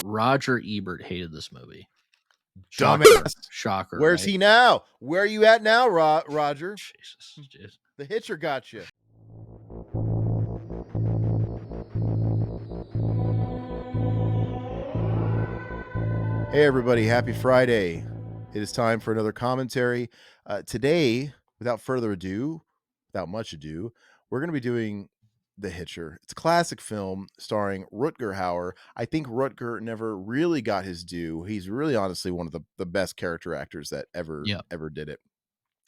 Roger Ebert hated this movie. Dumbass. Shocker. Where's right? he now? Where are you at now, Roger? Jesus. The Hitcher got you. Hey, everybody. Happy Friday. It is time for another commentary. Today, without much ado, we're going to be doing The Hitcher. It's a classic film starring Rutger Hauer. I think Rutger never really got his due. He's really honestly one of the best character actors that ever did it.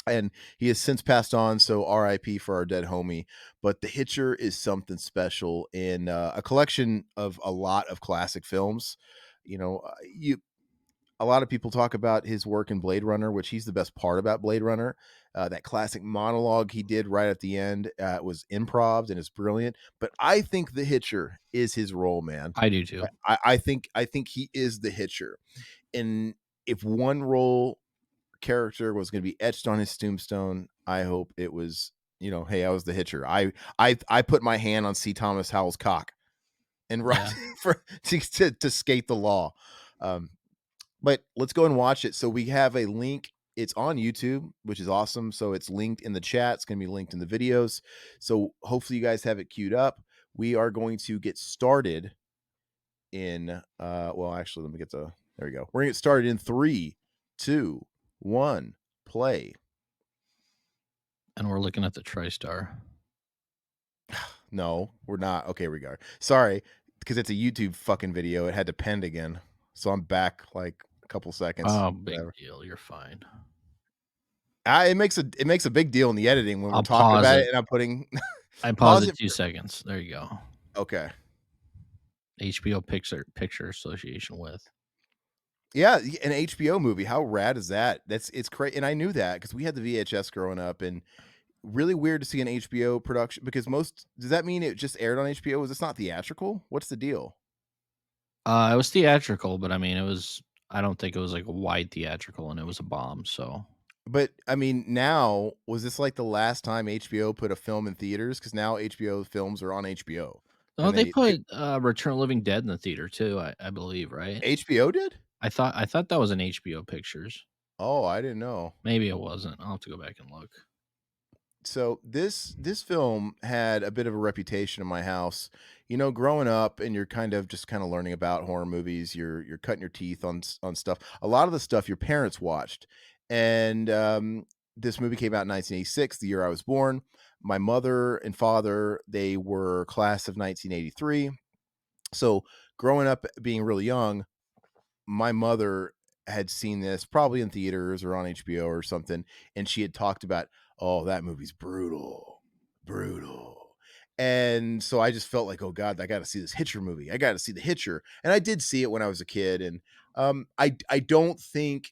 And he has since passed on, so RIP for our dead homie. But The Hitcher is something special in a collection of a lot of classic films. You know, a lot of people talk about his work in Blade Runner, which he's the best part about Blade Runner. That classic monologue he did right at the end was improv and is brilliant. But I think The Hitcher is his role, man. I do too. I think he is the Hitcher. And if one role character was going to be etched on his tombstone, I hope it was, hey, I was the Hitcher. I put my hand on C. Thomas Howell's cock and to skate the law. But let's go and watch it. So we have a link. It's on YouTube, which is awesome. So it's linked in the chat. It's going to be linked in the videos. So hopefully you guys have it queued up. We are going to get started in, well, actually, let me get to, there we go. We're going to get started in 3, 2, 1, play. And we're looking at the TriStar. No, we're not. Okay, we are. Sorry, because it's a YouTube fucking video. It had to pend again. So I'm back like a couple seconds. Oh, big deal. You're fine. It makes a big deal in the editing when we're talking about it, and I'm putting. I pause it 2 seconds. There you go. Okay. HBO Picture Association with. Yeah, an HBO movie. How rad is that? It's crazy, and I knew that because we had the VHS growing up, and really weird to see an HBO production because does that mean it just aired on HBO? Was this not theatrical? What's the deal? It was theatrical, but I mean, I don't think it was like a wide theatrical, and it was a bomb. So, but I mean, now was this like the last time HBO put a film in theaters? Because now HBO films are on HBO. Oh, they put Return of the Living Dead in the theater too. I believe, right? HBO did. I thought that was an HBO Pictures. Oh, I didn't know. Maybe it wasn't. I'll have to go back and look. So this film had a bit of a reputation in my house. Growing up, and you're kind of learning about horror movies. You're cutting your teeth on stuff. A lot of the stuff your parents watched, and this movie came out in 1986, the year I was born. My mother and father, they were class of 1983. So growing up, being really young, my mother had seen this probably in theaters or on HBO or something, and she had talked about, oh, that movie's brutal. And so I just felt like, oh God, I got to see this Hitcher movie. I got to see The Hitcher. And I did see it when I was a kid. And I don't think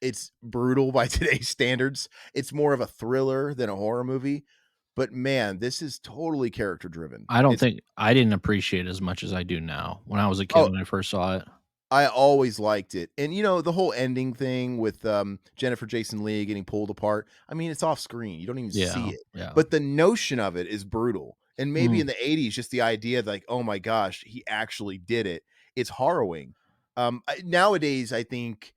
it's brutal by today's standards. It's more of a thriller than a horror movie. But man, this is totally character driven. I didn't appreciate it as much as I do now. When I was a kid, when I first saw it, I always liked it. And the whole ending thing with Jennifer Jason Leigh getting pulled apart. I mean, it's off screen. You don't even see it. Yeah. But the notion of it is brutal. And maybe in the 80s, just the idea like, oh my gosh, he actually did it. It's harrowing. Nowadays, I think,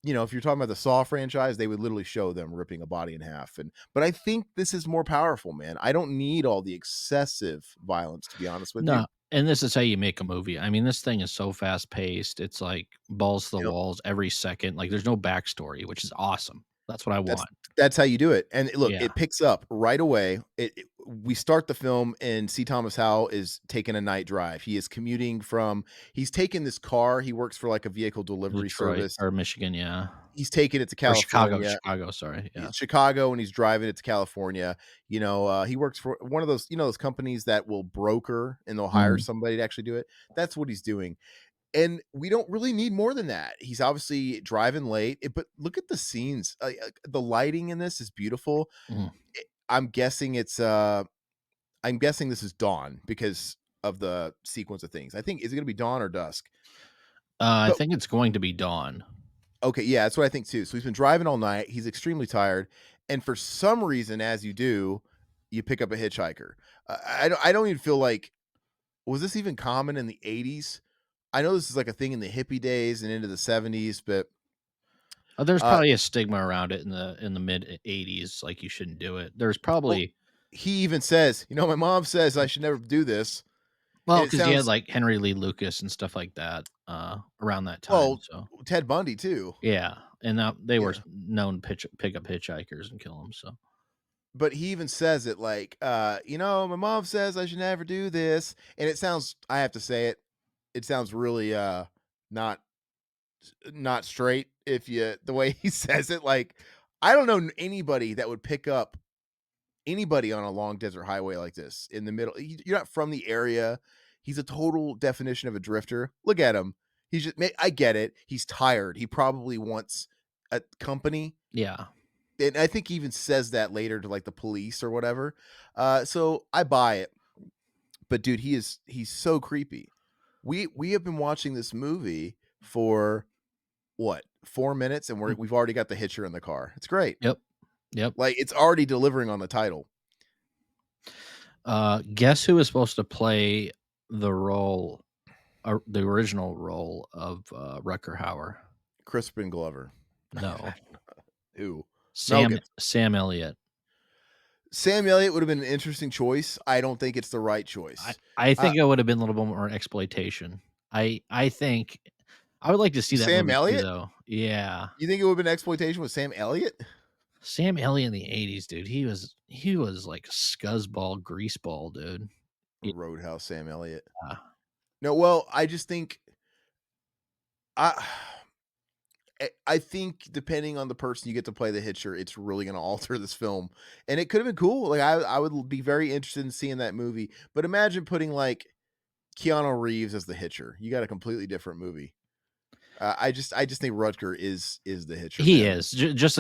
if you're talking about the Saw franchise, they would literally show them ripping a body in half. But I think this is more powerful, man. I don't need all the excessive violence, to be honest with you. And this is how you make a movie. I mean, this thing is so fast paced. It's like balls to the walls every second. Like there's no backstory, which is awesome. That's what I want. That's how you do it. And look, it picks up right away. We start the film and C. Thomas Howell is taking a night drive. He is commuting he's taking this car. He works for like a vehicle delivery service. Or Michigan, yeah. He's taking it to California. Chicago, sorry. Yeah. Chicago, and he's driving it to California. He works for one of those, those companies that will broker and they'll hire somebody to actually do it. That's what he's doing. And we don't really need more than that. He's obviously driving late, but look at the scenes. The lighting in this is beautiful. I'm guessing this is dawn because of the sequence of things. I think, is it going to be dawn or dusk? I think it's going to be dawn. Okay, yeah, that's what I think too. So he's been driving all night. He's extremely tired, and for some reason, as you do, you pick up a hitchhiker. I don't even feel like, was this even common in the 80s? I know this is like a thing in the hippie days and into the '70s, but There's uh, probably a stigma around it in the mid '80s, like you shouldn't do it. There's well, probably he even says, "My mom says I should never do this," and well, it because you had, sounds like, Henry Lee Lucas and stuff like that, around that time, well, so Ted Bundy too. yeah, and now they were Yeah. known pick up hitchhikers and kill them. So But he even says it like, "My mom says I should never do this," and it sounds I have to say it sounds really, not not straight if you the way he says it, like, I don't know anybody that would pick up anybody on a long desert highway like this in the middle. You're not from the area. He's a total definition of a drifter. Look at him. I get it. He's tired. He probably wants a company, yeah. and I think he even says that later to, like, the police or whatever. So I buy it. But dude, he's so creepy. We have been watching this movie for what, 4 minutes, and Mm, we've already got the Hitcher in the car. It's great. yep, yep. Like, it's already delivering on the title. Guess who was supposed to play the role the original role of, Rutger Hauer? Crispin Glover. No, Who? Mel Sam Gibson. Sam Elliott. Sam Elliott would have been an interesting choice. I don't think it's the right I choice. I Uh, think it would have been a little bit more exploitation. I think I would like to see that Sam movie too, Elliott? though. Yeah. You think it would have been exploitation with Sam Elliott? Sam Elliott in the '80s, dude, he was like a scuzzball, greaseball, dude. Yeah. Roadhouse Sam Elliott. No, well, I just think I I think depending on the person you get to play the Hitcher, it's really gonna alter this film, and it could have been cool. Like, I would be very interested in seeing that movie, but imagine putting, like, Keanu Reeves as the Hitcher. You got a completely different movie. I just think Rutger is the Hitcher, He man. is. Just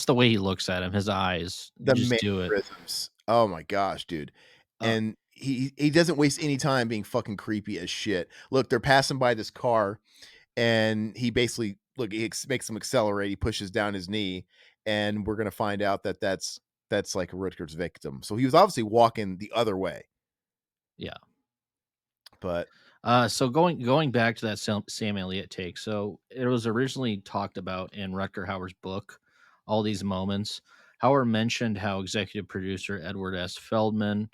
the way he looks at him, his eyes, The just do it. mannerisms. Oh my gosh, dude. Uh, And he doesn't waste any time being fucking creepy as shit. Look, they're passing by this car, and he basically makes him accelerate. He pushes down his knee, and we're gonna find out that that's like Rutger's victim. So he was obviously walking the other way, yeah. but So going back to that Sam Elliott take, so it was originally talked about in Rutger Hauer's book, all these moments. Hauer mentioned how executive producer Edward S. Feldman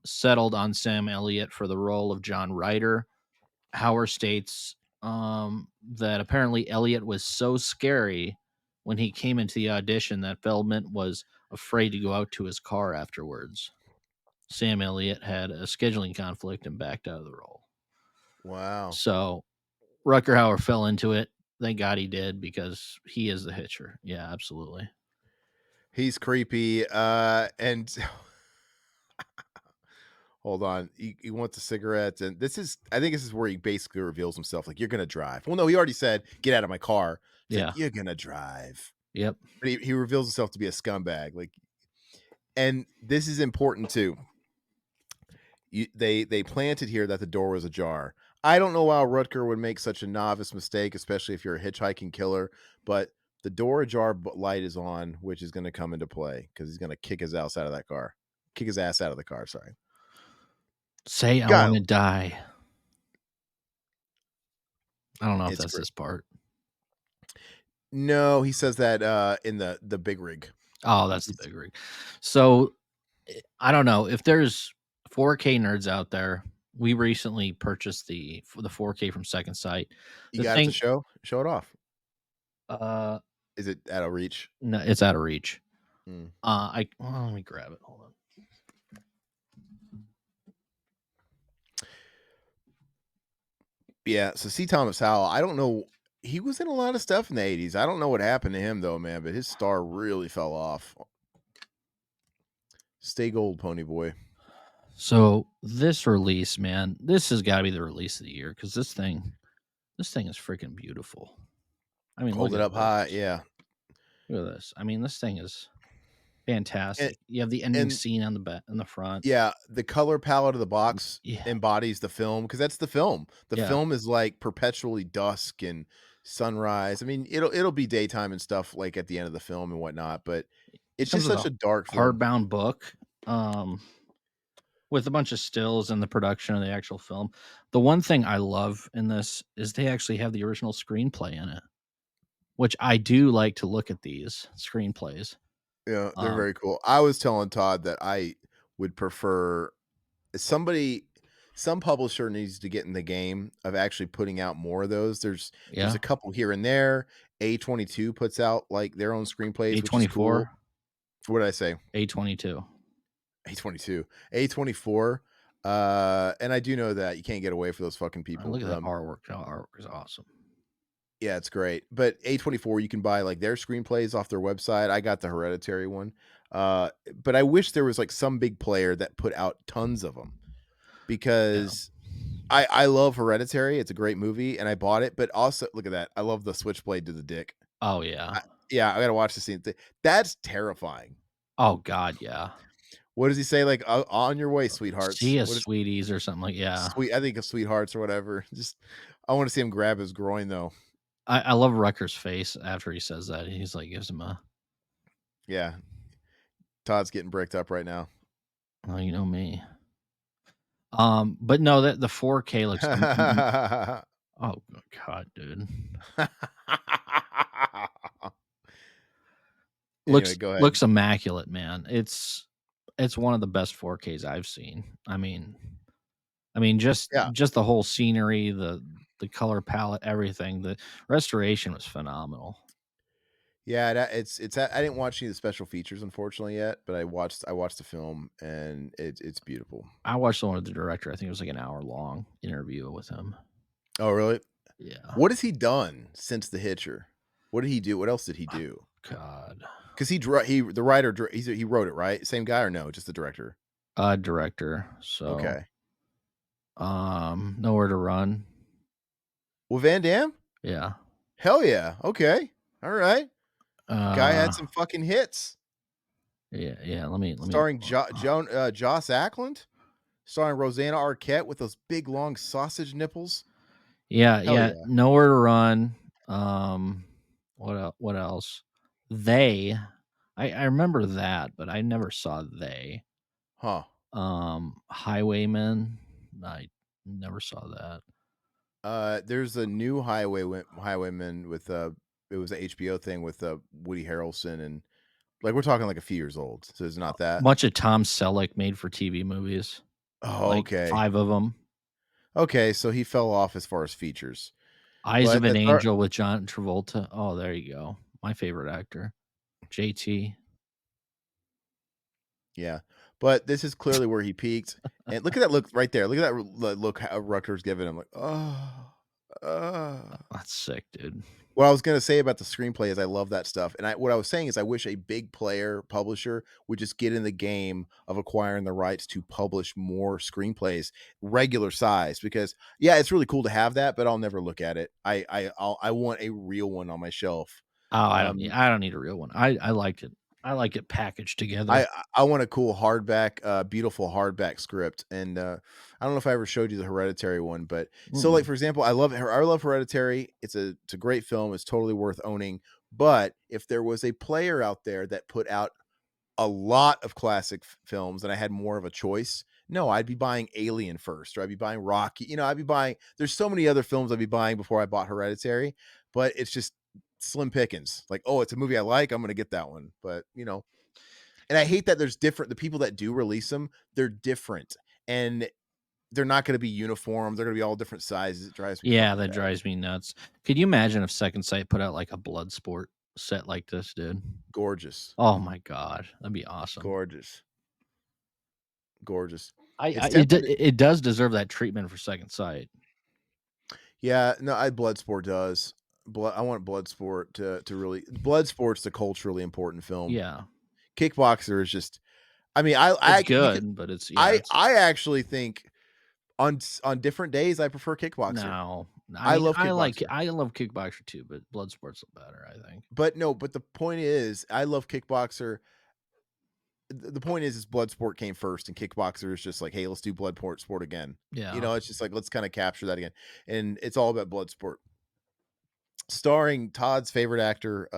settled on Sam Elliott for the role of John Ryder. Hauer states that apparently Elliott was so scary when he came into the audition that Feldman was afraid to go out to his car afterwards. Sam Elliott had a scheduling conflict and backed out of the role. wow. So Rutger Hauer fell into it. Thank God he did because he is the Hitcher. Yeah, absolutely. He's creepy. And hold on. He wants a cigarette, and I think this is where he basically reveals himself. Like, you're gonna drive. Well, no, he already said, "Get out of my car." He's like, Yeah. "You're gonna drive," Yep. but he reveals himself to be a scumbag. Like, and this is important too. They planted here that the door was ajar. I don't know how Rutger would make such a novice mistake, especially if you're a hitchhiking killer. But the door ajar light is on, which is going to come into play because he's going to kick his ass out of that car. Kick his ass out of the car. Sorry. Say I God, want to die. I don't know if it's that's great. this part. No, he says that in the big rig. Oh, that's the big rig. So I don't know if there's 4K nerds out there. We recently purchased the 4K from Second Sight. You The got it to thing, show it off. uh, Is it out of reach? no, it's out of reach. Hmm. Let me grab it. Hold on. Yeah. So C. Thomas Howell, I don't know. He was in a lot of stuff in the '80s. I don't know what happened to him though, man. But his star really fell off. Stay gold, Pony Boy. So this release, man, this has got to be the release of the year because this thing is freaking beautiful. I mean, look Hold it at up high, this. yeah. Look at this. I mean, this thing is And fantastic. You have the ending and scene on the back in the front. yeah, the color palette of the box Yeah, embodies the film because that's the film. The yeah. film is like perpetually dusk and sunrise. I mean, it'll be daytime and stuff like at the end of the film and whatnot, but It it's comes just with such a a dark film. hardbound book. Um, with a bunch of stills and the production of the actual film. The one thing I love in this is they actually have the original screenplay in it, which I do like to look at these screenplays. Yeah, they're Um, very cool. I was telling Todd that I would prefer somebody some publisher needs to get in the game of actually putting out more of those. There's yeah, a couple here and there. A22 puts out like their own screenplays, which is cool. A24, What did I say? A22. A22. A24. And I do know that you can't get away for those fucking people. Look at that artwork. That artwork is awesome. Yeah, it's great. But A24, you can buy like their screenplays off their website. I got the Hereditary one. But I wish there was like some big player that put out tons of them Yeah. because I love Hereditary. It's a great movie and I bought it, but also look at that. I love the switchblade to the dick. Oh, yeah. I, yeah, I got to watch the scene. That's terrifying. Oh, god, yeah. What does he say? Like, on your way, sweethearts. See ya, What is sweeties, or something like yeah. sweet? I think of sweethearts or whatever. Just, I want to see him grab his groin though. I love Rucker's face after he says that. He's like, gives him a, Yeah. Todd's getting bricked up right now. "Oh, you know me." But no, that the 4K looks oh god, dude. Anyway, Looks go ahead. looks immaculate, man. It's one of the best 4Ks I've seen. I mean, Yeah. just the whole scenery, the color palette, everything. The restoration was phenomenal. Yeah, it's I didn't watch any of the special features unfortunately yet, but I watched the film and it's beautiful. I watched the one with the director. I think it was like an hour-long interview with him. Oh, really? Yeah. What has he done since The Hitcher? What did he do? What else did he do? God. Because he the writer he wrote it, right? Same guy or no? Just the director? Director. So, Okay. Nowhere to Run. Well, Van Damme? Yeah. Hell yeah. Okay. All right. Guy had Uh, some fucking hits. yeah, let me Starring Joss Ackland, starring Rosanna Arquette with those big long sausage nipples. yeah, Hell yeah, yeah. Nowhere to Run. What else? They. I remember that, but I never saw They. Huh. Highwaymen. I never saw that. There's a new Highwayman with it was a HBO thing with Woody Harrelson and like we're talking like a few years old, so it's not that. Bunch of Tom Selleck made for TV movies, Oh, like okay. 5 of them. Okay, so he fell off as far as features. Eyes of But an that's our Angel with John Travolta. Oh, there you go. My favorite actor. JT. yeah. But this is clearly where he peaked. And look at that look right there. Look at that look how Rutgers giving him like, oh, That's sick, dude. what I was gonna say about the screenplay is I love that stuff, and what I was saying is I wish a big player publisher would just get in the game of acquiring the rights to publish more screenplays, regular size, because yeah, it's really cool to have that, but I'll never look at it. I want a real one on my shelf. Oh, Um, I don't need a real one. I liked it. I like it packaged I together. I want a cool hardback, beautiful hardback script, and I don't know if I ever showed you the Hereditary one, but so like Mm-mm. for example, I love Hereditary. It's a great film. It's totally worth owning. But if there was a player out there that put out a lot of classic films and I had more of a choice, no, I'd be buying Alien first, or I'd be buying Rocky. You know, I'd be buying. There's so many other films I'd be buying before I bought Hereditary, but it's just slim pickings. Like, oh, it's a movie I like. I'm gonna get that one. But and I hate that there's different the people that do release them, they're different, and they're not gonna be uniform, they're gonna be all different sizes, it drives me Yeah, fucking that batty. drives me nuts. Could you imagine if Second Sight put out like a blood sport set like this, dude? Gorgeous, Oh my god, that'd be awesome. gorgeous, gorgeous. I It's it tempting d to it does deserve that treatment for Second Sight. yeah, no, I Bloodsport does. I want Bloodsport to really Bloodsport's a culturally important film. Yeah, Kickboxer is just I mean, it's I you could good, but it's yeah, it's I actually think on different days, I prefer Kickboxer. no. I I mean, love Kickboxer. I love Kickboxer too, but Bloodsport's better, I think. But no, but the point is, I love Kickboxer. The point is Bloodsport came first, and Kickboxer is just like, hey, let's do sport again. Yeah. It's just like let's kind of capture that again, and it's all about Bloodsport, starring Todd's favorite actor,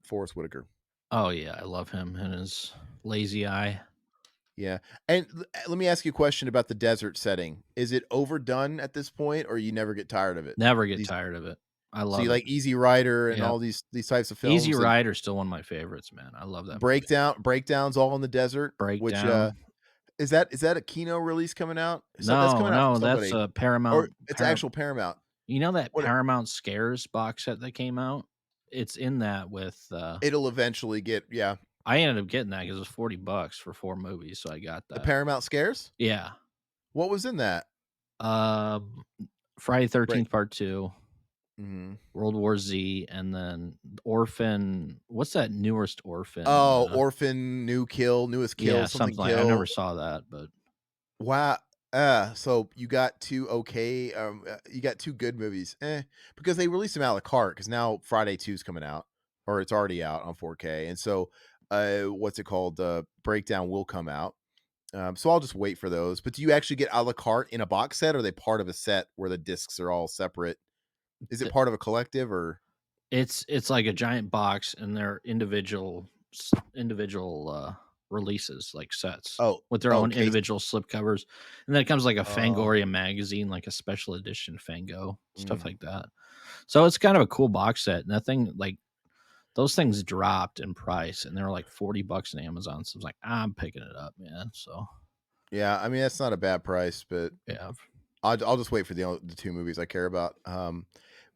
Forrest Whitaker. Oh, yeah, I love him and his lazy eye. Yeah, and let me ask you a question about the desert setting. Is it overdone at this point, or you never get tired of it? Never get These tired of it. I So you love it. like Easy Rider and Yep. all these types of Easy films, like Rider's still one of my favorites, man. I love that movie. breakdowns all in the desert, which, Breakdown. is that a Kino release coming out? So that's No, coming out from no, that's somebody, a or Paramount it's Param actual Paramount. you know that What Paramount Scares box set that came out? It's in that with, it'll eventually get, yeah. I ended up getting that because it was $40 for 4 movies, so I got The that. Paramount Scares? Yeah. What was in that? Um, Friday Break 13th Part 2, Mhm. World War Z, and then Orphan what's that newest Orphan, Oh, Orphan, Newest Kill, yeah, something something like I never Kill. saw that, but Wow, so you got 2 okay, you got 2 good movies, because they released them à la carte. Because now Friday 2 is coming out, or it's already out on 4K, and so, what's it called? Breakdown will come out, so I'll just wait for those, but do you actually get à la carte in a box set, or are they part of a set where the discs are all separate? Is it th part of a collective, or it's like a giant box and they're individual, releases, like sets oh, with their oh, own case individual slip covers, and then it comes like a oh, Fangoria magazine, like a special edition Fango, stuff mm. like that. So it's kind of a cool box set, and that thing, like those things dropped in price, and they were like $40 on Amazon, so I was like, "I'm picking it up, man." So, Yeah, I mean, that's not a bad price, but yeah. I'll just wait for the 2 movies I care about,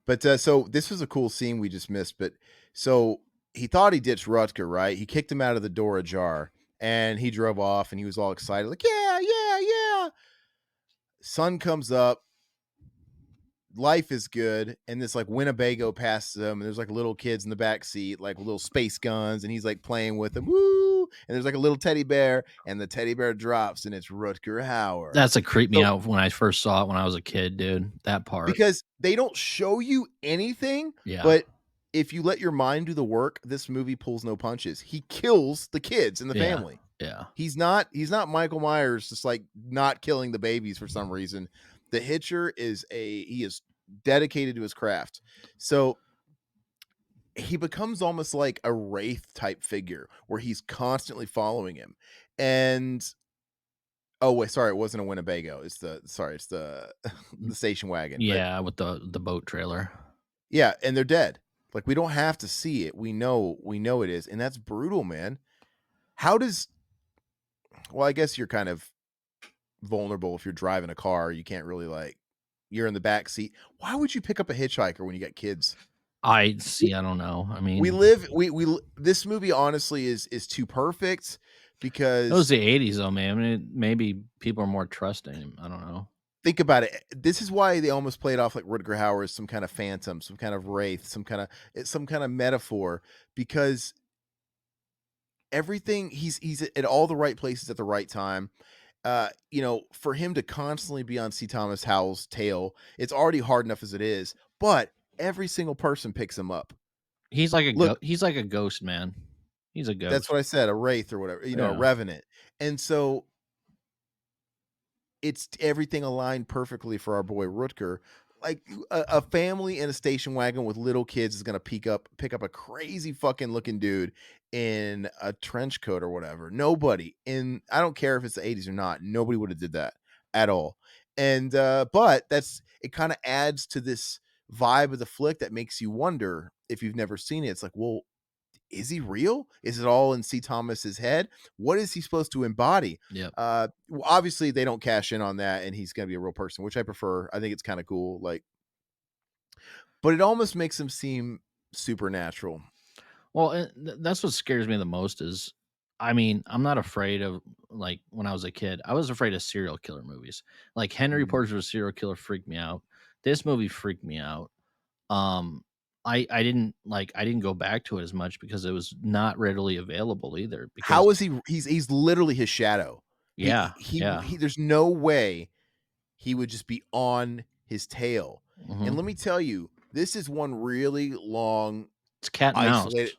but, so this was a cool scene we just missed, but so he thought he ditched Rutger, right? He kicked him out of the door ajar, and he drove off, and he was all excited, like, "Yeah, yeah, yeah." Sun comes up, life is good, and this, like, Winnebago passes him, and there's, like, little kids in the back seat, like, little space guns, and he's, like, playing with them, "Woo!" And there's, like, a little teddy bear, and the teddy bear drops, and it's Rutger Hauer. That's a creep me So out when I first saw it when I was a kid, dude, that part. because they don't show you anything, Yeah, but if you let your mind do the work, this movie pulls no punches. He kills the kids and the yeah, family. yeah. He's not Michael Myers just, like, not killing the babies for some reason. The Hitcher he is dedicated to his craft. So, he becomes almost like a wraith type figure where he's constantly following him. And oh, wait, sorry, it wasn't a Winnebago. It's the the station wagon, but Yeah, with the boat trailer. yeah, and they're dead. Like, we don't have to see it. We know it is, and that's brutal, man. How does well, I guess you're kind of vulnerable if you're driving a car, you can't really, like, you're in the back seat. Why would you pick up a hitchhiker when you got kids? I W see, I don't know. I we mean, live we l this movie honestly is too perfect it was because the '80s though, man. I mean, maybe people are more trusting. I don't know. think about it, this is why they almost played off like Rutger Hauer as some kind of phantom, some kind of wraith, some kinda metaphor, because everything he's at all the right places at the right time. For him to constantly be on C. Thomas Howell's tail, it's already hard enough as it is, but every single person picks him up. Look, He's like a ghost, man. He's a that's ghost. what I said, a wraith or whatever, a Yeah. revenant. And so it's everything aligned perfectly for our boy Rutger. Like a family in a station wagon with little kids is gonna pick up a crazy fucking looking dude in a trench coat or whatever. Nobody in I don't care if it's the 80s or not, nobody would have did that at all. And but that's it kind of adds to this vibe of the flick that makes you wonder if you've never seen it. It's like, well, is he real? Is it all in C. Thomas's head? What is he supposed to embody? Yep. Obviously, they don't cash in on that, and he's going to be a real person, which I prefer. I think it's kind of cool. Like, but it almost makes him seem supernatural. Well, that's what scares me the most is, I mean, I'm not afraid of, like, when I was a kid, I was afraid of serial killer movies. Like, Henry Mhm. Portrait of a Serial Killer freaked me out. This movie freaked me out. Um, I didn't go back to it as much because it was not readily available either because How is he? He's literally his shadow. yeah, yeah. There's no way he would just be on his tail. And let Mhm. me tell you, this is one really long It's cat and mouse. isolated.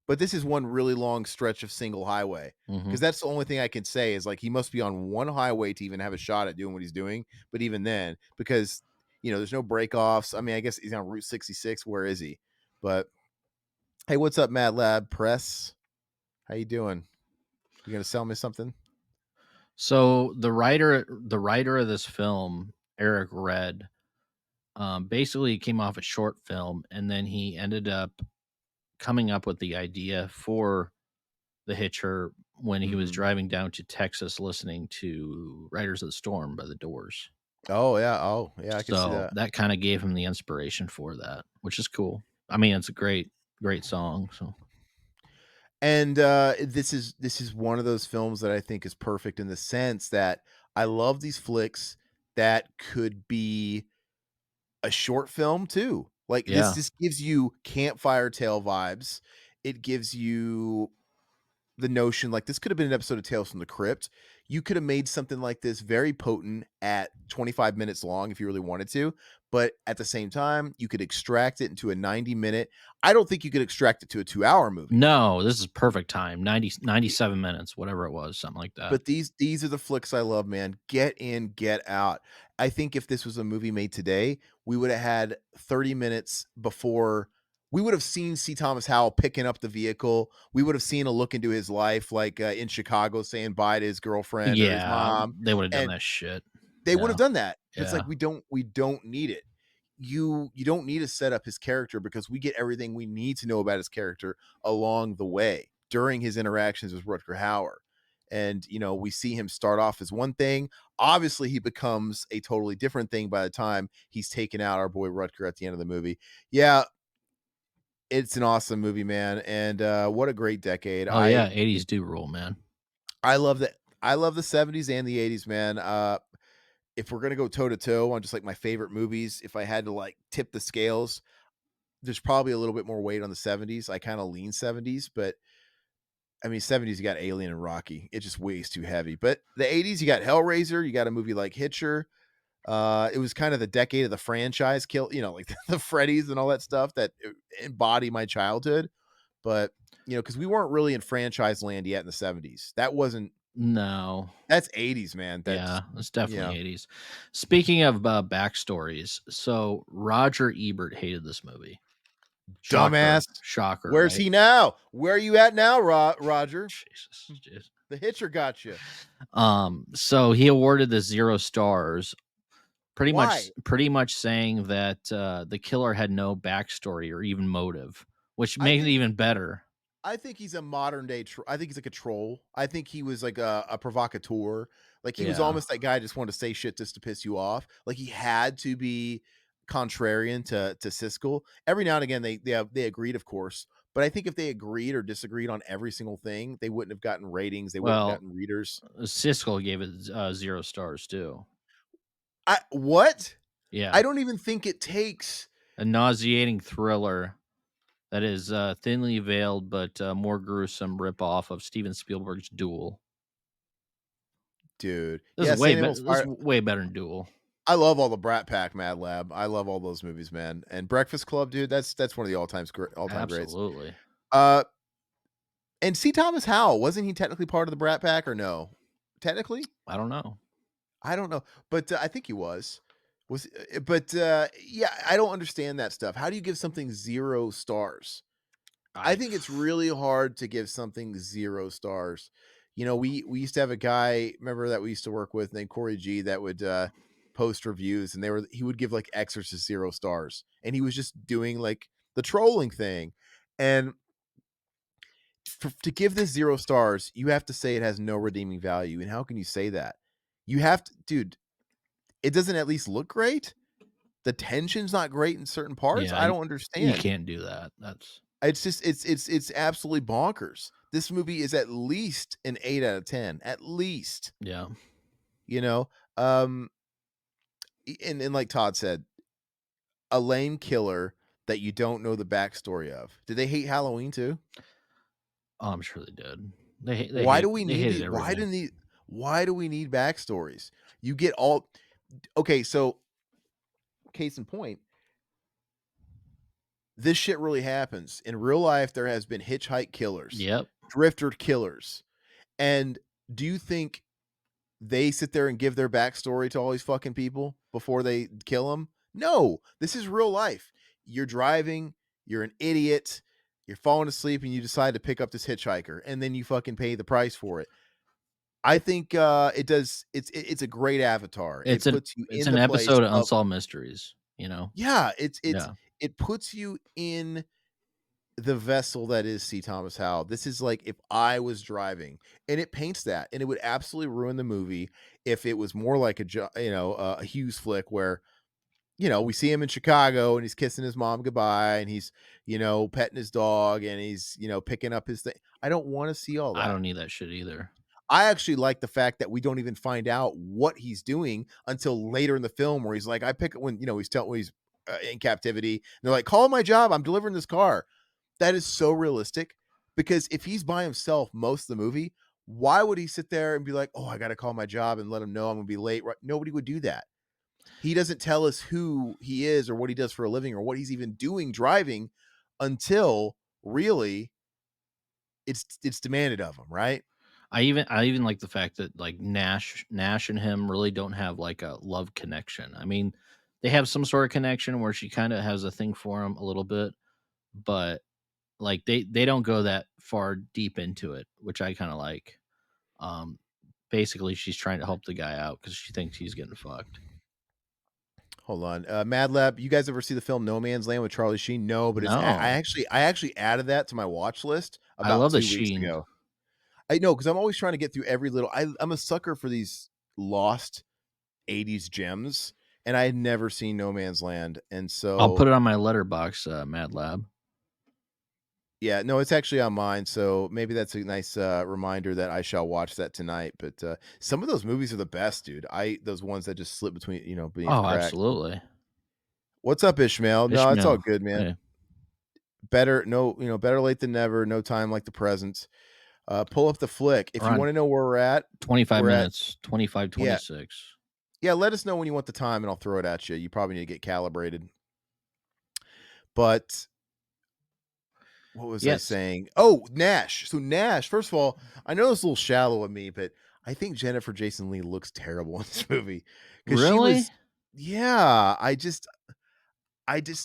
But this is one really long stretch of single highway, because Mhm. that's the only thing I can say is, like, he must be on one highway to even have a shot at doing what he's doing, but even then, because, there's no breakoffs. I mean, I guess he's on Route 66, where is he? But, hey, what's up, Mad Lab Press? How you doing? You gonna sell me something? So the writer of this film, Eric Red, basically came off a short film, and then he ended up coming up with the idea for the Hitcher when he was Mhm. driving down to Texas listening to Riders of the Storm by The Doors. Oh, yeah, I could see So that. that kinda gave him the inspiration for that, which is cool. I mean, it's a great song, so And, this is one of those films that I think is perfect in the sense that I love these flicks that could be a short film too. Like, this yeah. just gives you campfire tale vibes. It gives you the notion like this could have been an episode of Tales from the Crypt. You could have made something like this very potent at 25 minutes long if you really wanted to, but at the same time, you could extract it into a 90-minute. I don't think you could extract it to a 2-hour movie. No, this is perfect time, 97 minutes, whatever it was, something like that. But these are the flicks I love, man. Get in, get out. I think if this was a movie made today, we would have had 30 minutes before we would have seen C. Thomas Howell picking up the vehicle. We would have seen a look into his life, like in Chicago, saying bye to his girlfriend or his Yeah, mom, they would've done and that shit. they would Yeah, have done that. And it's yeah. like we don't need it. You don't need to set up his character because we get everything we need to know about his character along the way during his interactions with Rutger Hauer. And we see him start off as one thing. Obviously, he becomes a totally different thing by the time he's taken out our boy Rutger at the end of the movie. Yeah, it's an awesome movie, man. And what a great decade. Oh, yeah, '80s do rule, man. I love that. I love the 70s and the 80s, man. If we're gonna go toe to toe on just like my favorite movies, if I had to like tip the scales, there's probably a little bit more weight on the 70s. I kind of lean 70s, but I mean 70s you got Alien and Rocky. It just weighs too heavy. But the 80s you got Hellraiser, you got a movie like Hitcher. It was kind of the decade of the franchise kill, like the Freddy's and all that stuff that embody my childhood. But because we weren't really in franchise land yet in the 70s. That wasn't No. that's 80s, man. Yeah, That's it's you definitely know, '80s. Speaking of, backstories, so Roger Ebert hated this movie. Shocker, dumbass. shocker, Where's right? he now? Where are you at now, Roger? Jesus, jeez. The Hitcher got you. So he awarded this 0 stars, Why? pretty much saying that, the killer had no backstory or even motive, which I made it think even better. I think he's a modern day. I think he's like a troll. I think he was like a provocateur. Like he was Yeah. almost that guy just wanted to say shit just to piss you off. Like he had to be contrarian to Siskel. Every now and again they agreed, of course. But I think if they agreed or disagreed on every single thing, they wouldn't have gotten ratings. They wouldn't have Well, gotten readers. Siskel gave it, 0 stars too. I what? Yeah. I don't even think it takes. A nauseating thriller that is, thinly veiled but, more gruesome ripoff of Steven Spielberg's Duel. Dude. This is Yeah, way St. bet Elmo's this is Fire. way better than Duel. I love all the Brat Pack, Mad Lab. I love all those movies, man. And Breakfast Club, dude, that's one of the all-time greats. Absolutely. Uh, and C. Thomas Howell, wasn't he technically part of the Brat Pack or no? Technically? I don't know. I don't know, but I think he was. But yeah, I don't understand that stuff. How do you give something 0 stars? I I think it's really hard to give something 0 stars. We used to have a guy, remember that we used to work with named Corey G that would post reviews and he would give like Exorcist 0 stars. And he was just doing like the trolling thing. And to give this 0 stars, you have to say it has no redeeming value. And how can you say that? You have to, dude, it doesn't at least look great. The tension's not great in certain parts. yeah, I y don't you understand. can't do that. That's It's just it's absolutely bonkers. This movie is at least an 8 out of 10, at least, yeah. you know? Um, and like Todd said, a lame killer that you don't know the backstory of. Did they hate Halloween too? Oh, I'm sure they did. They ha Why do we they need hated to everything. why do we need backstories? You get all okay, so case in point, this shit really happens. In real life, there has been hitchhike killers, Yep. drifter killers. And do you think they sit there and give their backstory to all these fucking people before they kill them? No, this is real life. You're driving, you're an idiot, you're falling asleep, and you decide to pick up this hitchhiker, and then you fucking pay the price for it. I think, it does it's a great avatar. It puts you It's in an the place episode of of Unsolved Mysteries, you know? yeah, Yeah. it puts you in the vessel that is C. Thomas Howell. This is like if I was driving, and it paints that, and it would absolutely ruin the movie if it was more like a Hughes flick where, we see him in Chicago and he's kissing his mom goodbye and he's, petting his dog and he's, picking up his thing. I don't wanna see all I that. don't need that shit either. I actually like the fact that we don't even find out what he's doing until later in the film where he's like, I pick when, when he's in captivity. And they're like, call my job. I'm delivering this car. That is so realistic because if he's by himself most of the movie, why would he sit there and be like, oh, I got to call my job and let him know I'm going to be late? Right? Nobody would do that. He doesn't tell us who he is or what he does for a living or what he's even doing driving until really it's demanded of him, right? I even like the fact that, like, Nash and him really don't have, like, a love connection. I mean, they have some sort of connection where she kinda has a thing for him a little bit, but, like, they don't go that far deep into it, which I kinda like. Um, Basically, she's trying to help the guy out because she thinks he's getting fucked. Hold on. Mad Lab, you guys ever see the film No Man's Land with Charlie Sheen? No, but No. I actually added that to my watch list I about love the 2 weeks Sheen. ago. I know because 'cause I'm always trying to get through every little I'm a sucker for these lost '80s gems, and I had never seen No Man's Land, and I'll so put it on my letterbox, Mad Lab. yeah, no, it's actually on mine, so maybe that's a nice, reminder that I shall watch that tonight, but, some of those movies are the best, dude. I those ones that just slip between, beneath the Oh, cracks. absolutely. What's up, Ishmael? No, it's all Ishmael. good, man. Hey, Better late than never, no time like the present. Pull up the flick. If you around wanna know where 25 we're at minutes, 25, yeah, 26. yeah, let us know when you want the time, and I'll throw it at you. You probably need to get calibrated. But what was I Yes. saying? Oh, Nash. So Nash, first of all, I know it's a little shallow of me, but I think Jennifer Jason Leigh looks terrible in this movie because she Really? was yeah, I just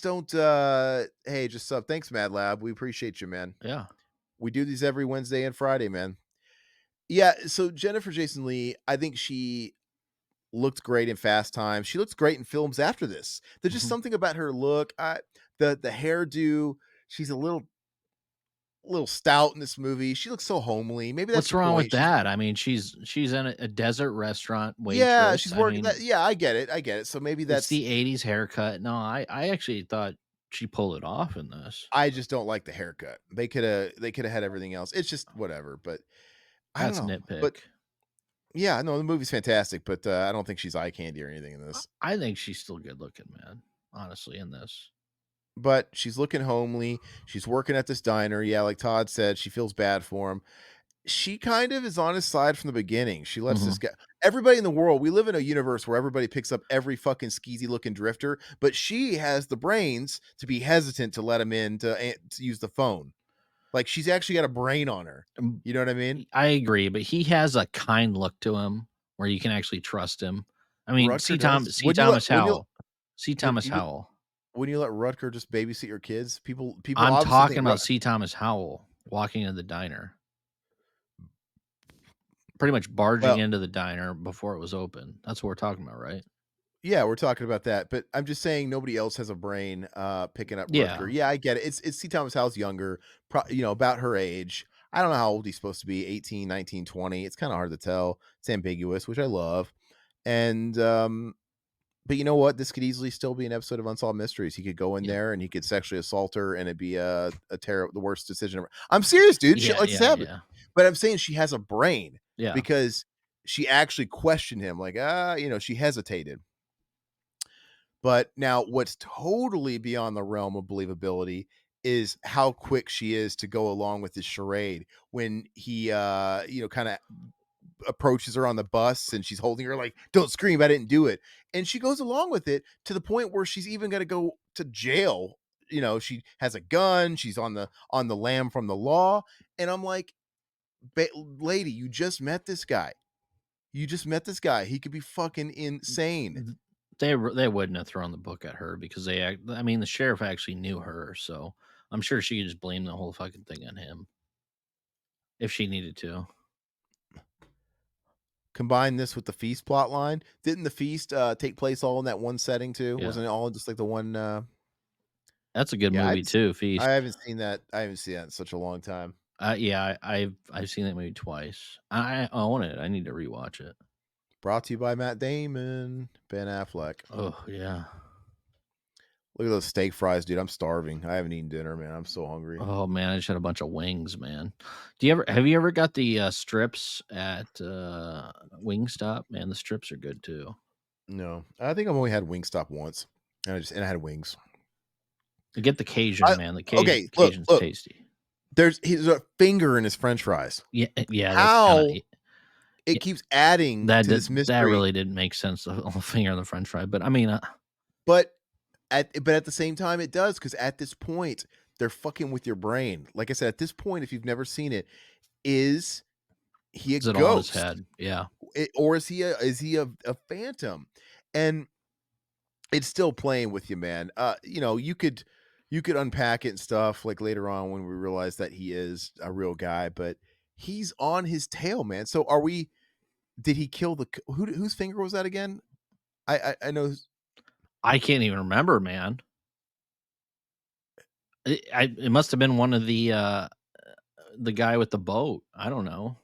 don't, hey, just sub thanks, Mad Lab. We appreciate you, man. Yeah. We do these every Wednesday and Friday, man. Yeah, so Jennifer Jason Leigh, I think she looked great in Fast Times. She looks great in films after this. There's just Mhm. something about her look. The hairdo, she's a little stout in this movie. She looks so homely. Maybe that's What's the wrong with point. that? I mean, she's in a desert restaurant Yeah, waitress. she's I working mean, that yeah, I get it. I get it. So maybe it's that's the '80s haircut. No, I actually thought she pulled it off in this. I just don't like the haircut. They coulda had everything else. It's just whatever, but I don't That's a know. But nitpick. yeah, no, the movie's fantastic, but I don't think she's eye candy or anything in this. I think she's still good looking, man, honestly, in this. But she's looking homely. She's working at this diner. Yeah, like Todd said, she feels bad for him. She kind of is on his side from the beginning. She lets this Mhm. guy everybody in the world, we live in a universe where everybody picks up every fucking skeezy looking drifter, but she has the brains to be hesitant to let him in to use the phone. Like, she's actually got a brain on her. Um, You know what I mean? I agree, but he has a kind look to him where you can actually trust him. I mean, Rutger does. See Thomas Howell. See When Thomas you Howell. when you let Rutger just babysit your kids, people I'm obviously think talking about C. Thomas Howell walking into the diner, pretty much barging well, into the diner before it was open. That's what we're talking about, right? yeah, we're talking about that, but I'm just saying nobody else has a brain, picking up Rutger. Yeah. Yeah, I get it. It's C. Thomas Howell's younger, about her age. I don't know how old he's supposed to be, 18, 19, 20. It's kinda hard to tell. It's ambiguous, which I love, and, but you know what? This could easily still be an episode of Unsolved Mysteries. He could go in Yeah. there and he could sexually assault her, and it'd be the worst decision ever. I'm serious, dude. Shit Yeah, like this yeah, happen. yeah. But I'm saying she has a brain Yeah. because she actually questioned him, like, she hesitated. But now what's totally beyond the realm of believability is how quick she is to go along with this charade when he, kinda approaches her on the bus and she's holding her like, "Don't scream, I didn't do it." And she goes along with it to the point where she's even gonna go to jail. She has a gun, she's on the lam from the law, and I'm like, Lady, you just met this guy. You just met this guy. He could be fucking insane." Th they wouldn't have thrown the book at her because I mean, the sheriff actually knew her, so I'm sure she could just blame the whole fucking thing on him if she needed to. Combine this with the Feast plot line. Didn't the Feast, take place all in that one setting too? Yeah. Wasn't it all in just, like, the one, That's a good yeah, movie too, I Feast. haven't seen that in such a long time. Yeah, I've seen that movie twice. I own it. I need to rewatch it. Brought to you by Matt Damon, Ben Affleck. Oh, yeah. Look at those steak fries, dude. I'm starving. I haven't eaten dinner, man. I'm so hungry. Oh, man, I just had a bunch of wings, man. Have you ever got the, strips at, Wingstop? Man, the strips are good too. No, I think I've only had Wingstop once, and I had wings. Get the Cajun, I man. The Okay, Cajun's look. tasty. He's a finger in his French fries. Yeah, yeah, that's kinda How it yeah, keeps adding to this that mystery, really didn't make sense, the whole finger on the french fry, but I mean, but at the same time, it does because at this point, they're fucking with your brain. Like I said, at this point, if you've never seen it, is he a is it all in his ghost? head? Yeah. Or is he a phantom? And it's still playing with you, man. You could unpack it and stuff like later on when we realize that he is a real guy, but he's on his tail, man. So are we? Did he kill whose finger was that again? I know. I can't even remember, man. It must have been one of the guy with the boat. I don't know.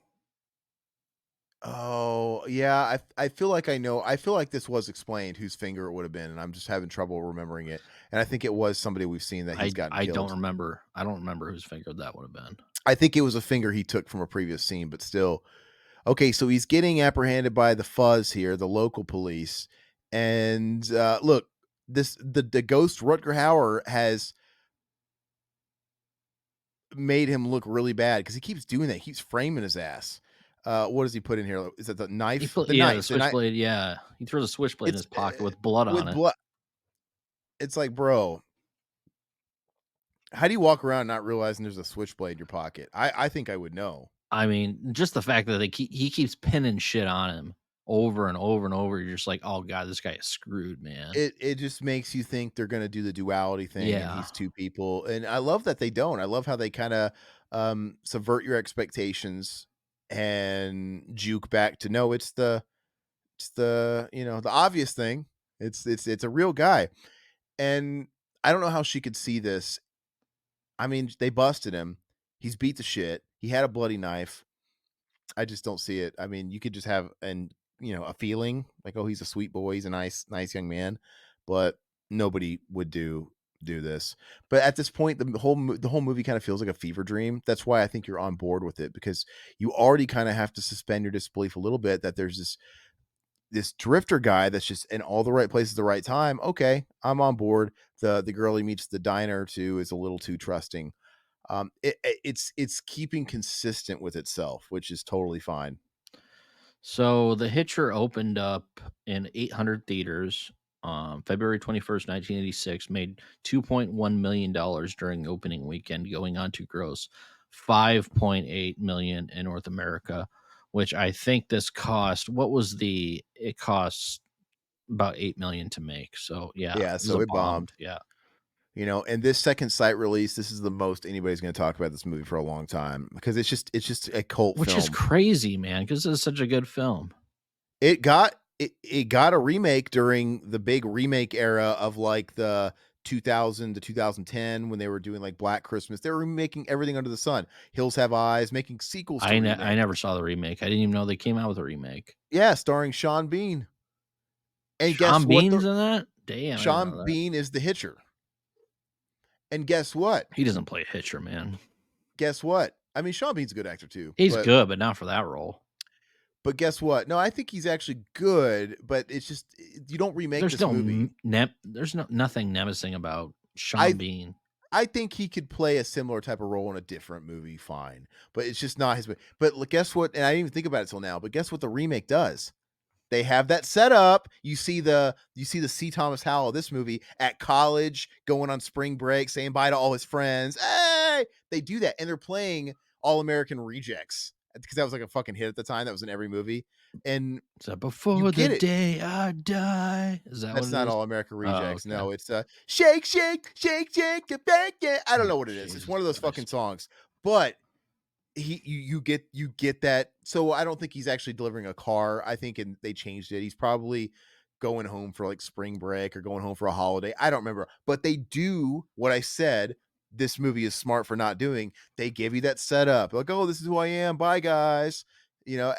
Oh yeah, I feel like I know. I feel like this was explained whose finger it would have been, and I'm just having trouble remembering it. And I think it was somebody we've seen that he's gotten I don't killed. remember. I don't remember whose finger that would have been. I think it was a finger he took from a previous scene, but still. Okay, so he's getting apprehended by the fuzz here, the local police. And look, the ghost Rutger Hauer has made him look really bad because he keeps doing that. He keeps framing his ass. What does he put in here? Is that the He knife? put The yeah, the knife. The knife. switchblade, yeah. He throws a switchblade in It's his pocket with blood on with it. blood. It's like, bro, how do you walk around not realizing there's a switchblade in your pocket? I think I would know. I mean, just the fact that he keeps pinning shit on him over and over and over, you're just like, "Oh god, this guy is screwed, man." It just makes you think they're gonna do the duality thing and Yeah. he's 2 people, and I love that they don't. I love how they kinda, subvert your expectations and juke back to, "No, the obvious thing. It's a real guy." And I don't know how she could see this. I mean, they busted him. He's beat the shit. He had a bloody knife. I just don't see it. I mean, you could just have a feeling like, oh, he's a sweet boy, he's a nice young man, but nobody would do this. But at this point, the whole movie kind of feels like a fever dream. That's why I think you're on board with it because you already kind of have to suspend your disbelief a little bit that there's this drifter guy that's just in all the right places at the right time. Okay, I'm on board. The girl he meets at the diner too is a little too trusting. It's keeping consistent with itself, which is totally fine. So, The Hitcher opened up in 800 theaters, February 21st, 1986, made $2.1 million during opening weekend, going on to gross 5.8 million in North America, which I think this cost what was the it costs about 8 million to make. So, yeah, Yeah, this is so a it bombed. bombed, yeah. And this second site release, this is the most anybody's going to talk about this movie for a long time because it's just a cult Which is film. crazy, man, because it's such a good film. It got a remake during the big remake era of like the 2000 to 2010 when they were doing like Black Christmas. They were remaking everything under the sun. Hills Have Eyes, making sequels to I remakes. never saw the remake. I didn't even know they came out with a remake. Yeah, starring Sean Bean. And guess Sean what? Bean's in that? Damn, I didn't know Sean that. Bean is the Hitcher. And guess what? He doesn't play Hitcher, man. Guess what? I mean, Sean Bean's a good actor too, He's but good, but not for that role. guess what? No, I think he's actually good, but it's just you don't remake this movie. There's nothing nemesing about Sean I Bean. I think he could play a similar type of role in a different movie fine, but it's just not his. But look, guess what? And I didn't even think about it till now. But guess what? The remake does. They have that set up. You see the C. Thomas Howell of this movie at college, going on spring break, saying bye to all his friends. Hey, they do that, and they're playing All American Rejects because that was like a fucking hit at the time. That was in every movie, and Is that you before the get it. day I die? Is that what That's it not is? All American Oh, Rejects. okay. No, it's shake, shake, shake, shake, the bacon. I don't Oh, know what it is. It's Jesus one of those fucking Christ. songs, but you get that. So I don't think he's actually delivering a car. I think they changed it. He's probably going home for like spring break or going home for a holiday. I don't remember. But they do what I said this movie is smart for not doing. They give you that setup. Like, "Oh, this is who I am. Bye guys." You know,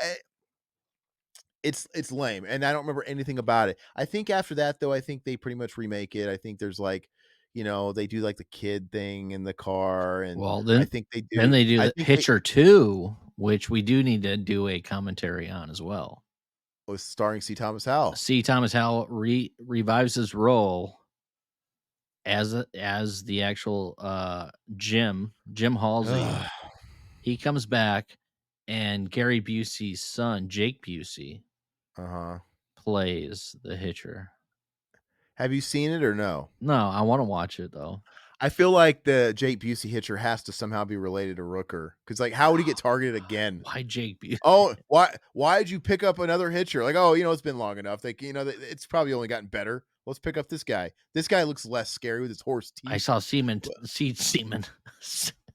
it's lame, and I don't remember anything about it. I think after that, though, I think they pretty much remake it. I think there's, like, they do, like, the kid thing in the car, and Well, I then think they then do they do I the think they Hitcher 2, which we do need to do a commentary on as well. was starring C. Thomas Howell. C. Thomas Howell revives his role as the actual, Jim Halsey. Ugh. He comes back, and Gary Busey's son, Jake Busey, Uh-huh. plays the Hitcher. Have you seen it or no? No, I wanna watch it, though. I feel like the Jake Busey Hitcher has to somehow be related to Rooker, because like, how would he get targeted again? Why Jake Busey? Oh, why'd you pick up another Hitcher? Like, "Oh, it's been long enough. Like, it's probably only gotten better. Let's pick up this guy. This guy looks less scary with his horse I teeth." saw semen.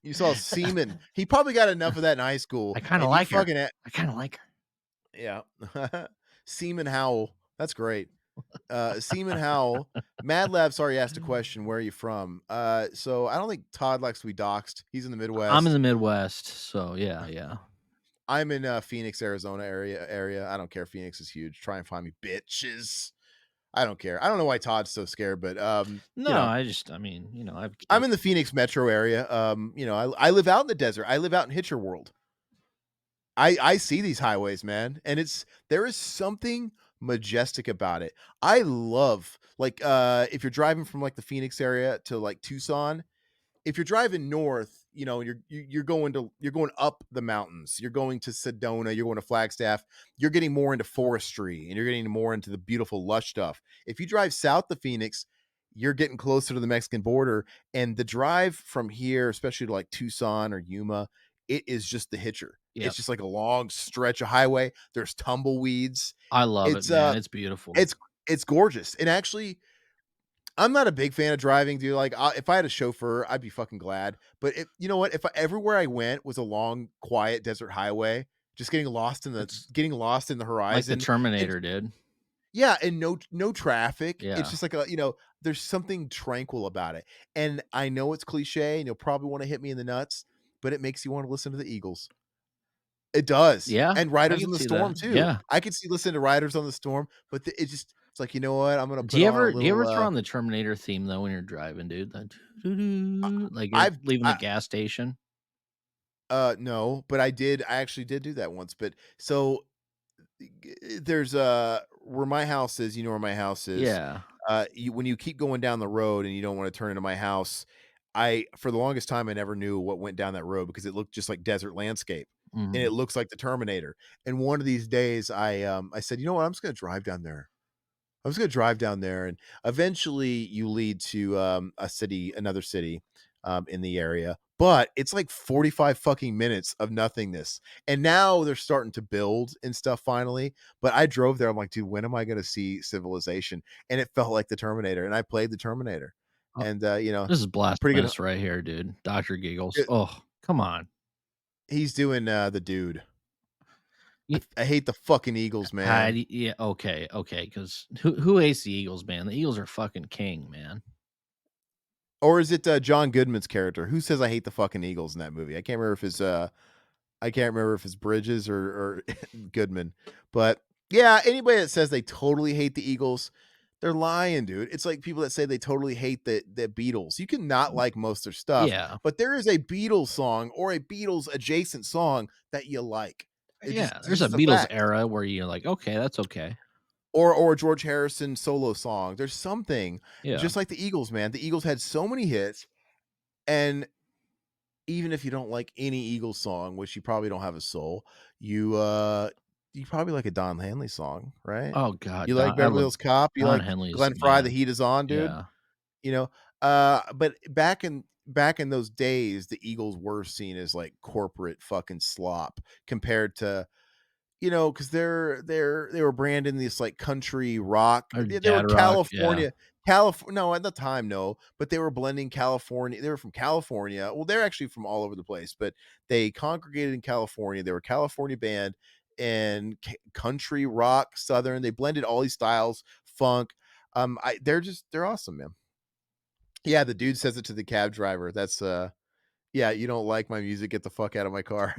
You saw semen. He probably got enough of that in high school, I kinda and you like her. fucking I kinda like her. yeah. Seaman Howell. That's great. Seaman Howell. Mad Lab, sorry, asked a question. Where are you from? So I don't think Todd likes to be doxxed. He's in the I'm in Midwest. the Midwest, so yeah, yeah. I'm in Phoenix, Arizona area. I don't care. Phoenix is huge. Try and find me, bitches. I don't care. I don't know why Todd's so scared, but No, I mean, I've I'm in the Phoenix metro area. I live out in the desert. I live out in Hitcher world. I see these highways, man, and there is something majestic about it. I love like if you're driving from like the Phoenix area to like Tucson, if you're driving north, you're going up the mountains. You're going to Sedona, you're going to Flagstaff. You're getting more into forestry and you're getting more into the beautiful lush stuff. If you drive south of Phoenix, you're getting closer to the Mexican border, and the drive from here, especially to like Tucson or Yuma, it is just the Hitcher. Yep. It's just like a long stretch of highway. There's tumbleweeds. I love it, It's man. It's beautiful. it's gorgeous. And actually, I'm not a big fan of driving, dude. Like, if I had a chauffeur, I'd be fucking glad. But you know what? If everywhere I went was a long, quiet desert highway, just It's getting lost in the like the horizon, and Terminator, dude. yeah, and no traffic. It's Yeah. just like there's something tranquil about it. And I know it's cliche, and you'll probably want to hit me in the nuts, but it makes you want to listen to the Eagles. It does, Yeah, and I Riders can on the see Storm that. too. Yeah. I could see listening to Riders on the Storm, but it's like, you know what? I'm gonna Do put you on a ever do you little. ever throw on the Terminator theme, though, when you're driving, dude? That I- like you're I've leaving the gas station? No, but I actually did do that once, but so, there's, where my house is, you know where my house is, Yeah. when you keep going down the road and you don't wanna turn into my house, for the longest time, I never knew what went down that road because it looked just like desert landscape, and Mhm. it looks like the Terminator, and one of these days, I said, "You know what? I'm just gonna drive down there." I was gonna drive down there, and eventually you lead to another city in the area, but it's like 45 fucking minutes of nothingness. And now they're starting to build and stuff finally. But I drove there. I'm like, dude, when am I gonna see civilization? And it felt like the Terminator, and I played the Terminator, Oh, and this is pretty good. blasphemous right here, dude. Doctor Giggles. Oh, come on. He's doing the dude. Ye I hate the fucking Eagles, man. yeah, okay, okay. Because who hates the Eagles, man? The Eagles are fucking king, man. Or is it John Goodman's character? Who says I hate the fucking Eagles in that movie? I can't remember if it's Bridges or Goodman, but yeah, anybody that says they totally hate the Eagles, they're lying, dude. It's like people that say they totally hate the Beatles. You can not like most of their stuff, Yeah. but there is a Beatles song or a Beatles adjacent song that you like. Yeah, It's there's a just a Beatles fact. era where you're like, "Okay, that's okay." Or a George Harrison solo song. There's something Yeah. just like the Eagles, man. The Eagles had so many hits, and even if you don't like any Eagles song, which you probably don't have a soul, you probably like a Don Henley song, right? Oh god, You like I Beverly love Hills Cop, you Don like Henley's Glenn Fry, The man. Heat Is On, dude, Yeah. you know? But back in those days, the Eagles were seen as like corporate fucking slop compared to, because they were branding this like country rock. Or They were Dad Rock, yeah. No, at the time, no, but they were blending California. They were from California. Well, they're actually from all over the place, but they congregated in California. They were a California band and country, rock, southern. They blended all these styles, funk. They're awesome, man. Yeah, the dude says it to the cab driver. Yeah, you don't like my music, get the fuck out of my car.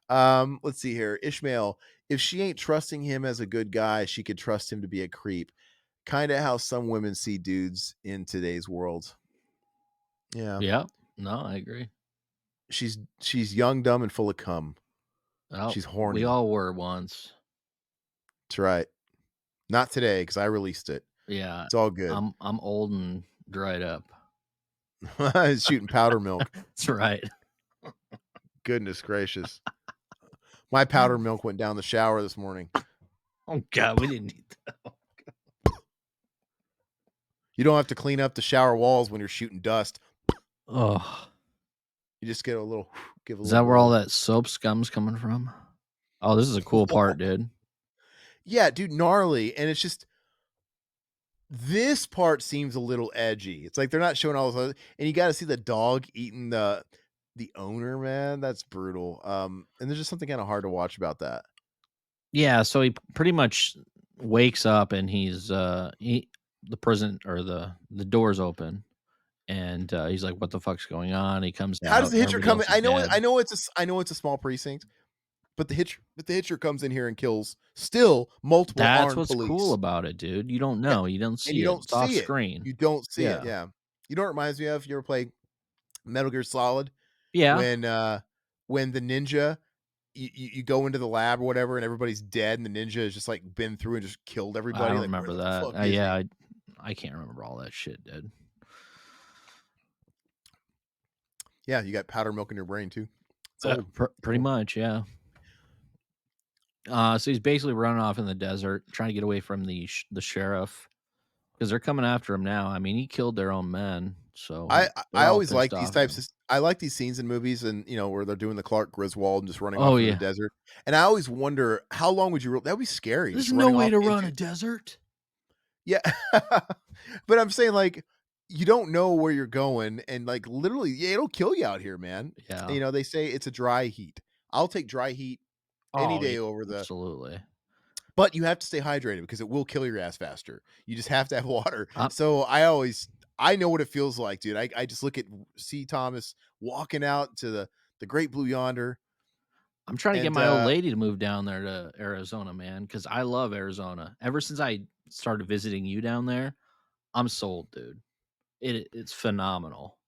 Let's see here. Ishmael, if she ain't trusting him as a good guy, she could trust him to be a creep. Kinda how some women see dudes in today's world. Yeah. Yeah. No, I agree. She's young, dumb, and full of cum. Oh, She's we horny. all were once. That's right. Not today, because I released it. Yeah. It's all good. I'm old and dried up. Shooting powder milk. That's right. Goodness gracious. My powder milk went down the shower this morning. Oh god, we didn't need that. You don't have to clean up the shower walls when you're shooting dust. Oh, You just get a little give a is little that where all blow. that soap scum's coming from? Oh, this is a cool part, dude. Yeah, dude, gnarly, and it's just this part seems a little edgy. It's like they're not showing all this other and you gotta see the dog eating the owner, man, that's brutal, and there's just something kinda hard to watch about that. Yeah, so he pretty much wakes up and the prison or the door's open and he's like, "What the fuck's going on?" He comes How does out, the Hitcher everybody come in? else is dead. I know it's a small precinct, but the Hitcher comes in here and kills still multiple That's armed what's cool police. about it, dude. You don't Yeah, know. You don't and see you it. don't It's off see it. screen. You don't see it, Yeah. yeah. You know what it reminds me of? You ever play Metal Gear Solid? Yeah. When, when the ninja you go into the lab or whatever and everybody's dead and the ninja has just, like, been through and just killed I everybody, don't like, "Where remember the that. fuck is Yeah, he?" I can't remember all that shit, dude. Yeah, you got powder milk in your brain too. It's old. It's Pretty old. much, yeah. So he's basically running off in the desert, trying to get away from the sheriff because they're coming after him now. I mean, he killed their own men, so I they're all always like pissed these off at types him. of I like these scenes in movies and, where they're doing the Clark Griswold and just running Oh off into the yeah, desert, and I always wonder how long would you that would be scary just there's no running way off to run into a desert. yeah. But I'm saying, like, you don't know where you're going, and, like, literally, yeah, it'll kill you out here, man. Yeah. They say it's a dry heat. I'll take dry heat any Oh yeah, day over the absolutely. but you have to stay hydrated because it will kill your ass faster. You just have to have water. I'm So, I know what it feels like, dude. I just look at C. Thomas walking out to the great blue yonder, I'm trying to get and, my old lady to move down there to Arizona, man, because I love Arizona. Ever since I started visiting you down there, I'm sold, dude. It's phenomenal.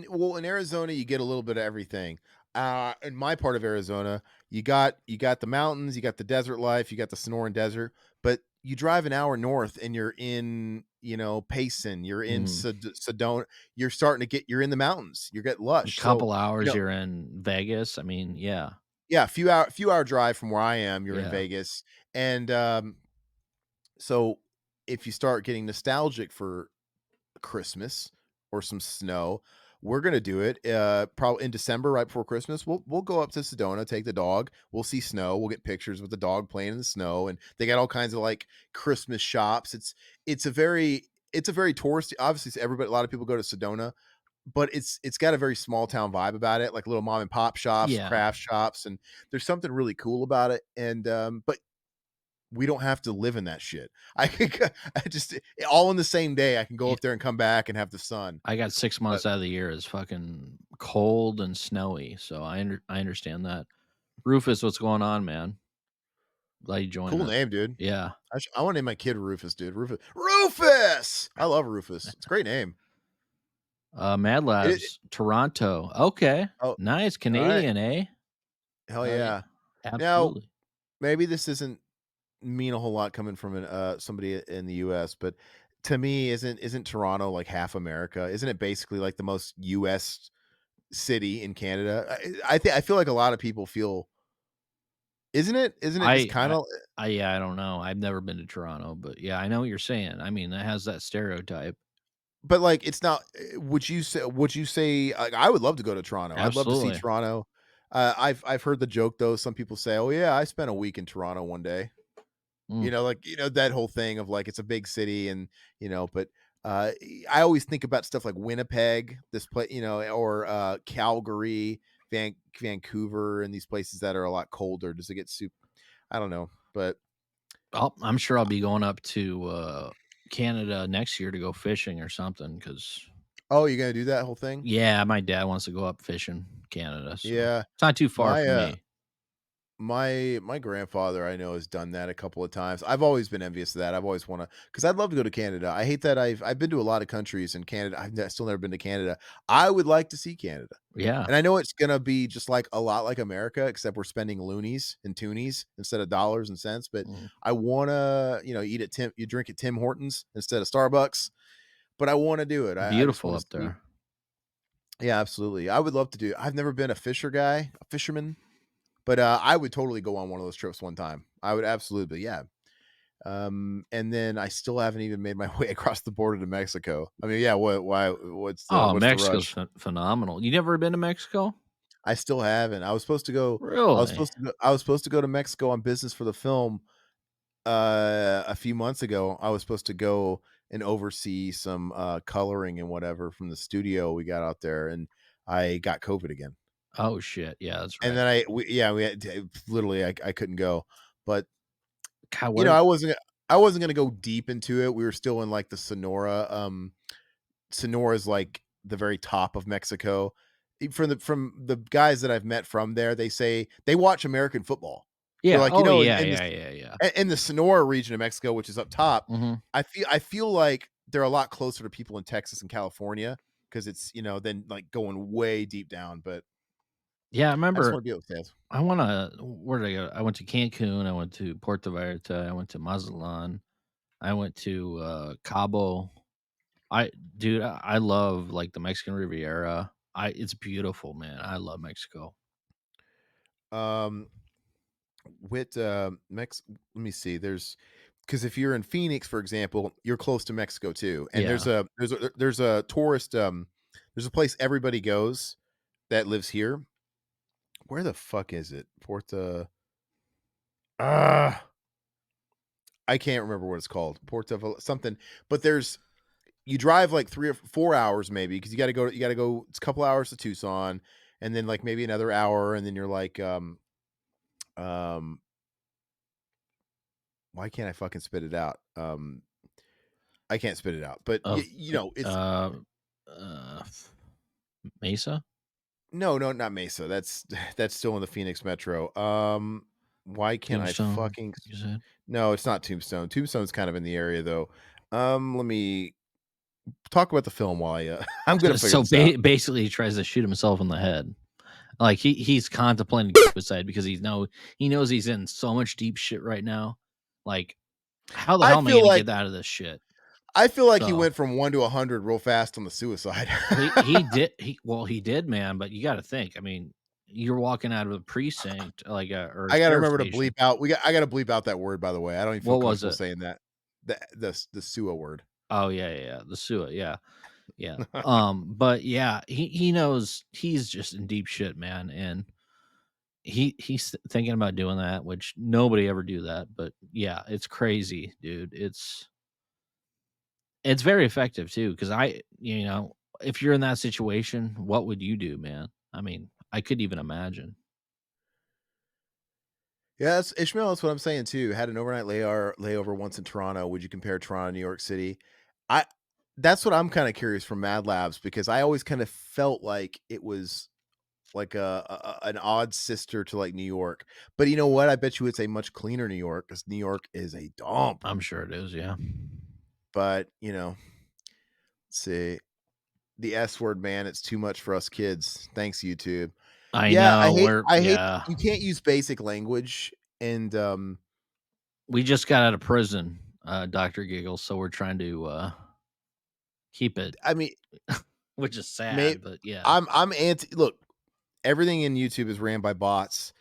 well, in Arizona, you get a little bit of everything. In my part of Arizona, you got the mountains, you got the desert life, you got the Sonoran Desert, but you drive an hour north and you're in, Payson, you're in Mhm. Sedona, you're in the mountains, you get A lush. So, couple you hours, know, you're in Vegas. I mean, yeah, yeah, few hour drive from where I am, you're in yeah. Vegas, and so if you start getting nostalgic for Christmas or some snow, we're gonna do it, probably in December, right before Christmas. We'll go up to Sedona, take the dog. We'll see snow. We'll get pictures with the dog playing in the snow, and they got all kinds of like Christmas shops. It's a very touristy. Obviously, everybody, a lot of people go to Sedona, but it's got a very small town vibe about it, like little mom and pop shops, Yeah. craft shops, and there's something really cool about it. And but we don't have to live in that shit. I could go I just all in the same day, I can go Yeah, up there and come back and have the sun. I got 6 But months out of the year is fucking cold and snowy, so I understand that. Rufus, what's going on, man? Glad you joined cool us. name, dude. Yeah. I wanna name my kid Rufus, dude. Rufus! I love Rufus. It's a great name. Mad It Labs, Toronto. Okay. oh, Nice. alright. Canadian, eh? Hell Yeah, yeah. Now, absolutely. maybe this doesn't mean a whole lot coming from somebody in the US, but to me, isn't Toronto like half America? Isn't it basically like the most US city in Canada? I feel like a lot of people feel isn't it? Isn't it just I I kinda yeah, I don't know. I've never been to Toronto, but yeah, I know what you're saying. I mean, it has that stereotype. but, like, it's not would you say like, I would love to go to Toronto. I'd love to see Absolutely. Toronto. I've heard the joke, though. Some people say, "Oh, yeah, I spent a week in Toronto one day." Mm. Like, that whole thing of, like, it's a big city and, but, I always think about stuff like Winnipeg, this place, or, Calgary, Vancouver, and these places that are a lot colder. Does it get I don't know, but I'm sure I'll be going up to, Canada next year to go fishing or something. Cause oh, you're gonna do that whole thing? yeah, my dad wants to go up fishing Canada, so Yeah. it's not too far My, from me. my grandfather I know has done that a couple of times. I've always been envious of that. I've always wanna, because 'cause I'd love to go to Canada. I hate that I've been to a lot of countries in Canada. Still never been to Canada. I would like to see Canada. Yeah. And I know it's gonna be just like a lot like America, except we're spending loonies and toonies instead of dollars and cents, but Mm. I wanna, you drink at Tim Hortons instead of Starbucks, but I wanna do it. I just Beautiful wanna up see. there. Yeah, absolutely. I would love to do. I've never been a fisherman, but, I would totally go on one of those trips one time. I would absolutely, yeah. And then I still haven't even made my way across the border to Mexico. I mean, yeah, Oh, what's the Mexico's rush? phenomenal. You never been to Mexico? I still haven't. Really? I was supposed to go to Mexico on business for the film, a few months ago. I was supposed to go and oversee some, coloring and whatever from the studio we got out there, and I got COVID again. Oh, shit. Yeah, that's And right. then we had to literally, I couldn't go, but, God, what I wasn't gonna go deep into it. We were still in, like, the Sonora, Sonora is, like, the very top of Mexico. From the guys that I've met from there, they say they watch American football. They're Yeah. like, Oh, yeah, in this yeah, yeah, yeah. in the Sonora region of Mexico, which is up top, Mhm. I feel like they're a lot closer to people in Texas and California because it's, than, like, going way deep down, but Yeah, I I just remember wanna be able to say I wanna where did I go? I went to Cancun, I went to Puerto Vallarta, I went to Mazatlan, I went to, Cabo. I dude, I love, like, the Mexican Riviera. I It's beautiful, man. I love Mexico. Um, with, let me see, because if you're in Phoenix, for example, you're close to Mexico too, and Yeah. there's a tourist, there's a place everybody goes that lives here. Where the fuck is it? Ah, I can't remember what it's called. Something, but you drive like 3 or 4 hours maybe because you gotta go, it's a couple hours to Tucson, and then, like, maybe another hour, and then you're like, um why can't I fucking spit it out? I can't spit it out, but Of it's uh, Mesa? no, no, not Mesa. That's that's still in the Phoenix metro. Why can't I Tombstone, fucking you said? no, it's not Tombstone. Tombstone's kind of in the area though. Let me talk about the film while I'm gonna figure So this out. basically, he tries to shoot himself in the head. Like, he's contemplating suicide because he knows he's in so much deep shit right now. Like, how the I hell am I feel gonna like get out of this shit? he So, went from 1 to 100 real fast on the suicide. he did, man, but you gotta think, I mean, you're walking out of a precinct, like, or a I gotta sheriff remember to station. bleep out. I gotta bleep out that word, by the way. I don't even feel What was comfortable it? saying that. The SUA word. Oh, yeah, yeah, yeah, the SUA, yeah, yeah, but yeah, he knows he's just in deep shit, man, and he's thinking about doing that, which nobody ever do that, but yeah, it's crazy, dude. It's very effective too, because if you're in that situation, what would you do, man? I mean, I couldn't even imagine. Yeah, Ishmael, that's what I'm saying too. Had an overnight layover once in Toronto. Would you compare Toronto to New York City? I That's what I'm kind of curious from Mad Labs because I always kind of felt like it was like an odd sister to like New York. But you know what? I bet you it's a much cleaner New York because New York is a dump. I'm sure it is, yeah. But let's see, the S word, man, it's too much for us kids. Thanks, YouTube. I Yeah, know, we're I hate yeah. you can't use basic language and We just got out of prison, Doctor Giggles, so we're trying to, keep it, I mean, which is may sad, but yeah. I'm anti look, everything in YouTube is ran by bots,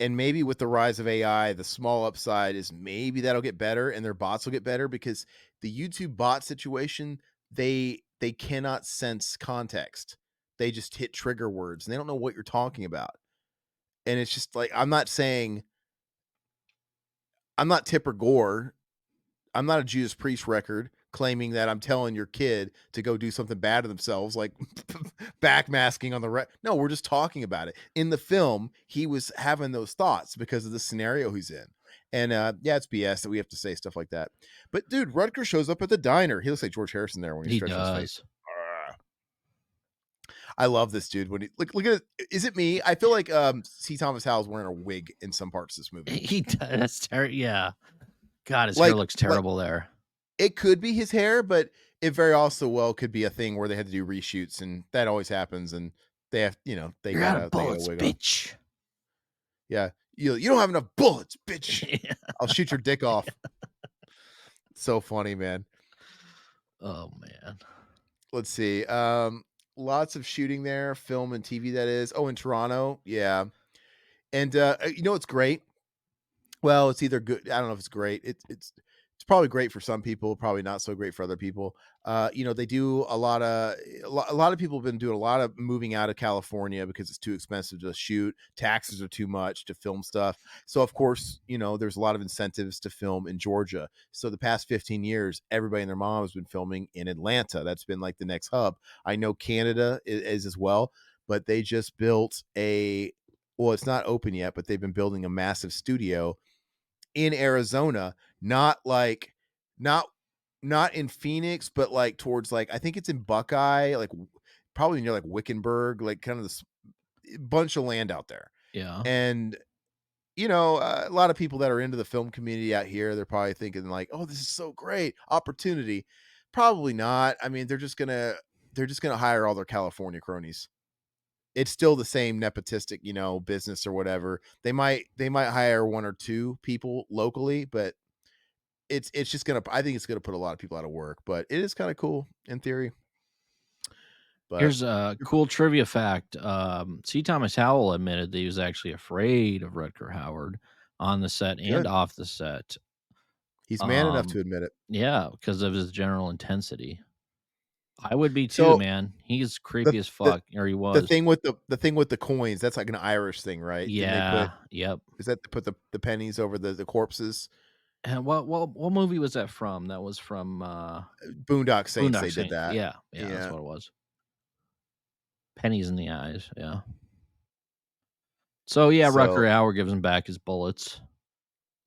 and maybe with the rise of AI, the small upside is maybe that'll get better and their bots will get better because the YouTube bot situation, they cannot sense context. They just hit trigger words and they don't know what you're talking about. And it's just like I'm not saying I'm not Tipper Gore. I'm not a Judas Priest record claiming that I'm telling your kid to go do something bad to themselves, like backmasking on the No, we're just talking about it. In the film, he was having those thoughts because of the scenario he's in. And yeah, it's BS that we have to say stuff like that. But dude, Rutger shows up at the diner. He looks like George Harrison there when he's He stretching his face. does. Ah, I love this dude. When he look at it. Is it me? I feel like C. Thomas Howell's wearing a wig in some parts of this movie. He does. Yeah. God, his hair Like looks like terrible there. It could be his hair, but it very also well could be a thing where they had to do reshoots, and that always happens, and they have they You're out of gotta bullets, wig off. bitch. Yeah. You don't have enough bullets, bitch. Yeah. I'll shoot your dick off. So funny, man. Oh, man. Let's see. Lots of shooting there, film and TV that is. Oh, in Toronto. Yeah. And you know what's great? Well, it's either good. I don't know if it's great. It's probably great for some people, probably not so great for other people. They do a lot of people have been doing a lot of moving out of California because it's too expensive to shoot. Taxes are too much to film stuff. So of course, there's a lot of incentives to film in Georgia. So the past 15 years, everybody and their mom has been filming in Atlanta. That's been like the next hub. I know Canada is as well, but they just built well, it's not open yet, but they've been building a massive studio in Arizona, not like not not in Phoenix, but like towards like I think it's in Buckeye, like probably near like Wickenburg, like kind of this bunch of land out there. Yeah. And a lot of people that are into the film community out here, they're probably thinking like, "Oh, this is so great opportunity." Probably not. I mean, they're just gonna hire all their California cronies. It's still the same nepotistic, business or whatever. They might hire one or two people locally, but it's just gonna I think it's gonna put a lot of people out of work, but it is kinda cool in theory, but Here's a cool trivia fact. C. Thomas Howell admitted that he was actually afraid of Rutger Howard on the set and good. off the set. He's man enough Um, to admit it. yeah, because of his general intensity. I would be too, So, man. He's the creepy as the fuck, or he the was. thing with the coins, that's like an Irish thing, right? Didn't they put Yeah, yep. is that to put the pennies over the corpses? And what movie was that from? That was from, Boondock Saints, Boondock they did Saints. that. Yeah, yeah, that's Yeah. what it was. Pennies in the eyes, yeah. So, yeah, So Rutger Hauer gives him back his bullets.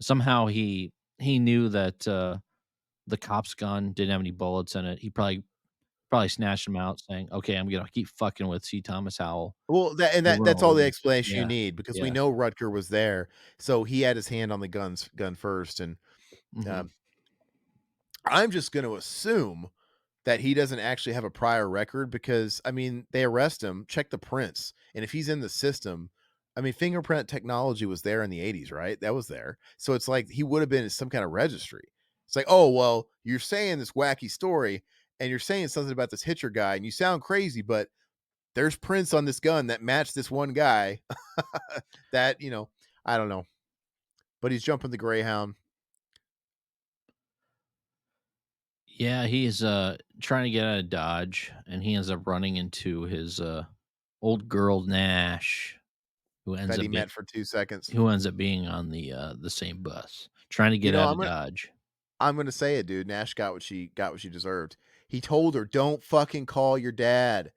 Somehow he knew that, the cop's gun didn't have any bullets in it. He probably snatched them out saying, "Okay, I'm gonna keep fucking with C. Thomas Howell well, over and that's all over the again." explanation you Yeah, need because we yeah. know Rutger was there, so he had his hand on the gun first, and, Mhm. um, I'm just gonna assume that he doesn't actually have a prior record because, I mean, they arrest him, check the prints, and if he's in the system, I mean, fingerprint technology was there in the '80s, right? That was there. So it's like he would have been in some kind of registry. It's like, "Oh, well, you're saying this wacky story and you're saying something about this Hitcher guy and you sound crazy, but there's prints on this gun that match this one guy that, I don't know, but he's jumping the Greyhound." Yeah, he's, trying to get out of Dodge, and he ends up running into his, old girl, Nash, who ends That he up being met for 2 seconds. on the same bus, trying to You get know, out I'm of gonna Dodge. I'm gonna say it, dude. Nash got what she deserved. He told her, "Don't fucking call your dad."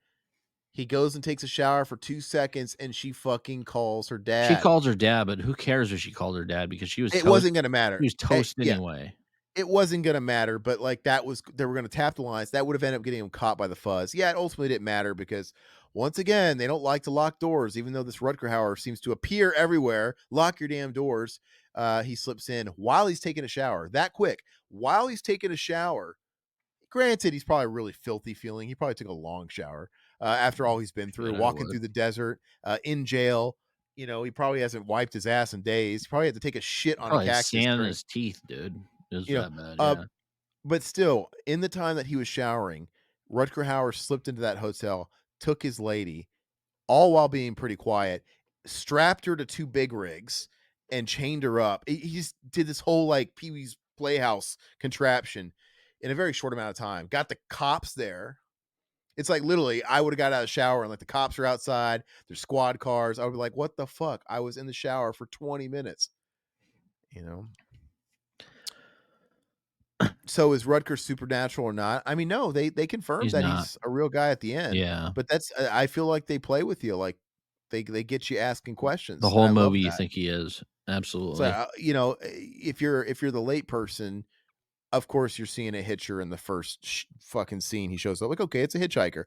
He goes and takes a shower for 2 seconds, and she fucking calls her She dad. calls her dad, but who cares if she called her dad because It wasn't gonna she matter. was toast Yeah, anyway. it wasn't gonna matter, but, like, they were gonna tap the lines. That would have ended up getting him caught by the fuzz. Yeah, it ultimately didn't matter because, once again, they don't like to lock doors, even though this Rutger Hauer seems to appear everywhere. Lock your damn doors. He slips in while he's taking a shower. That quick. While he's taking a shower. Granted, he's probably really filthy feeling. He probably took a long shower after all he's been through, Shit, I walking would. through the desert, in jail. He probably hasn't wiped his ass in days. He probably had to take a shit on a Probably has cactus sand in during, his teeth, dude. It was you know, that bad, uh, yeah. but still, in the time that he was showering, Rutger Hauer slipped into that hotel, took his lady, all while being pretty quiet, strapped her to two big rigs, and chained her up. He just did this whole like Pee Wee's Playhouse contraption in a very short amount of time. Got the cops there. It's like literally, I would have got out of the shower and like the cops are outside, there's squad cars. I would be like, what the fuck? I was in the shower for 20 minutes, you know? So is Rutger supernatural or not? I mean, no, they confirmed He's that not. he's a real guy at the end, Yeah. but that's I feel like they play with you, like, they get you asking The questions, and whole I love movie you that. think he is. So, Absolutely. if you're the late person, of course, you're seeing a hitcher in the first fucking scene he shows up, like, "Okay, it's a hitchhiker."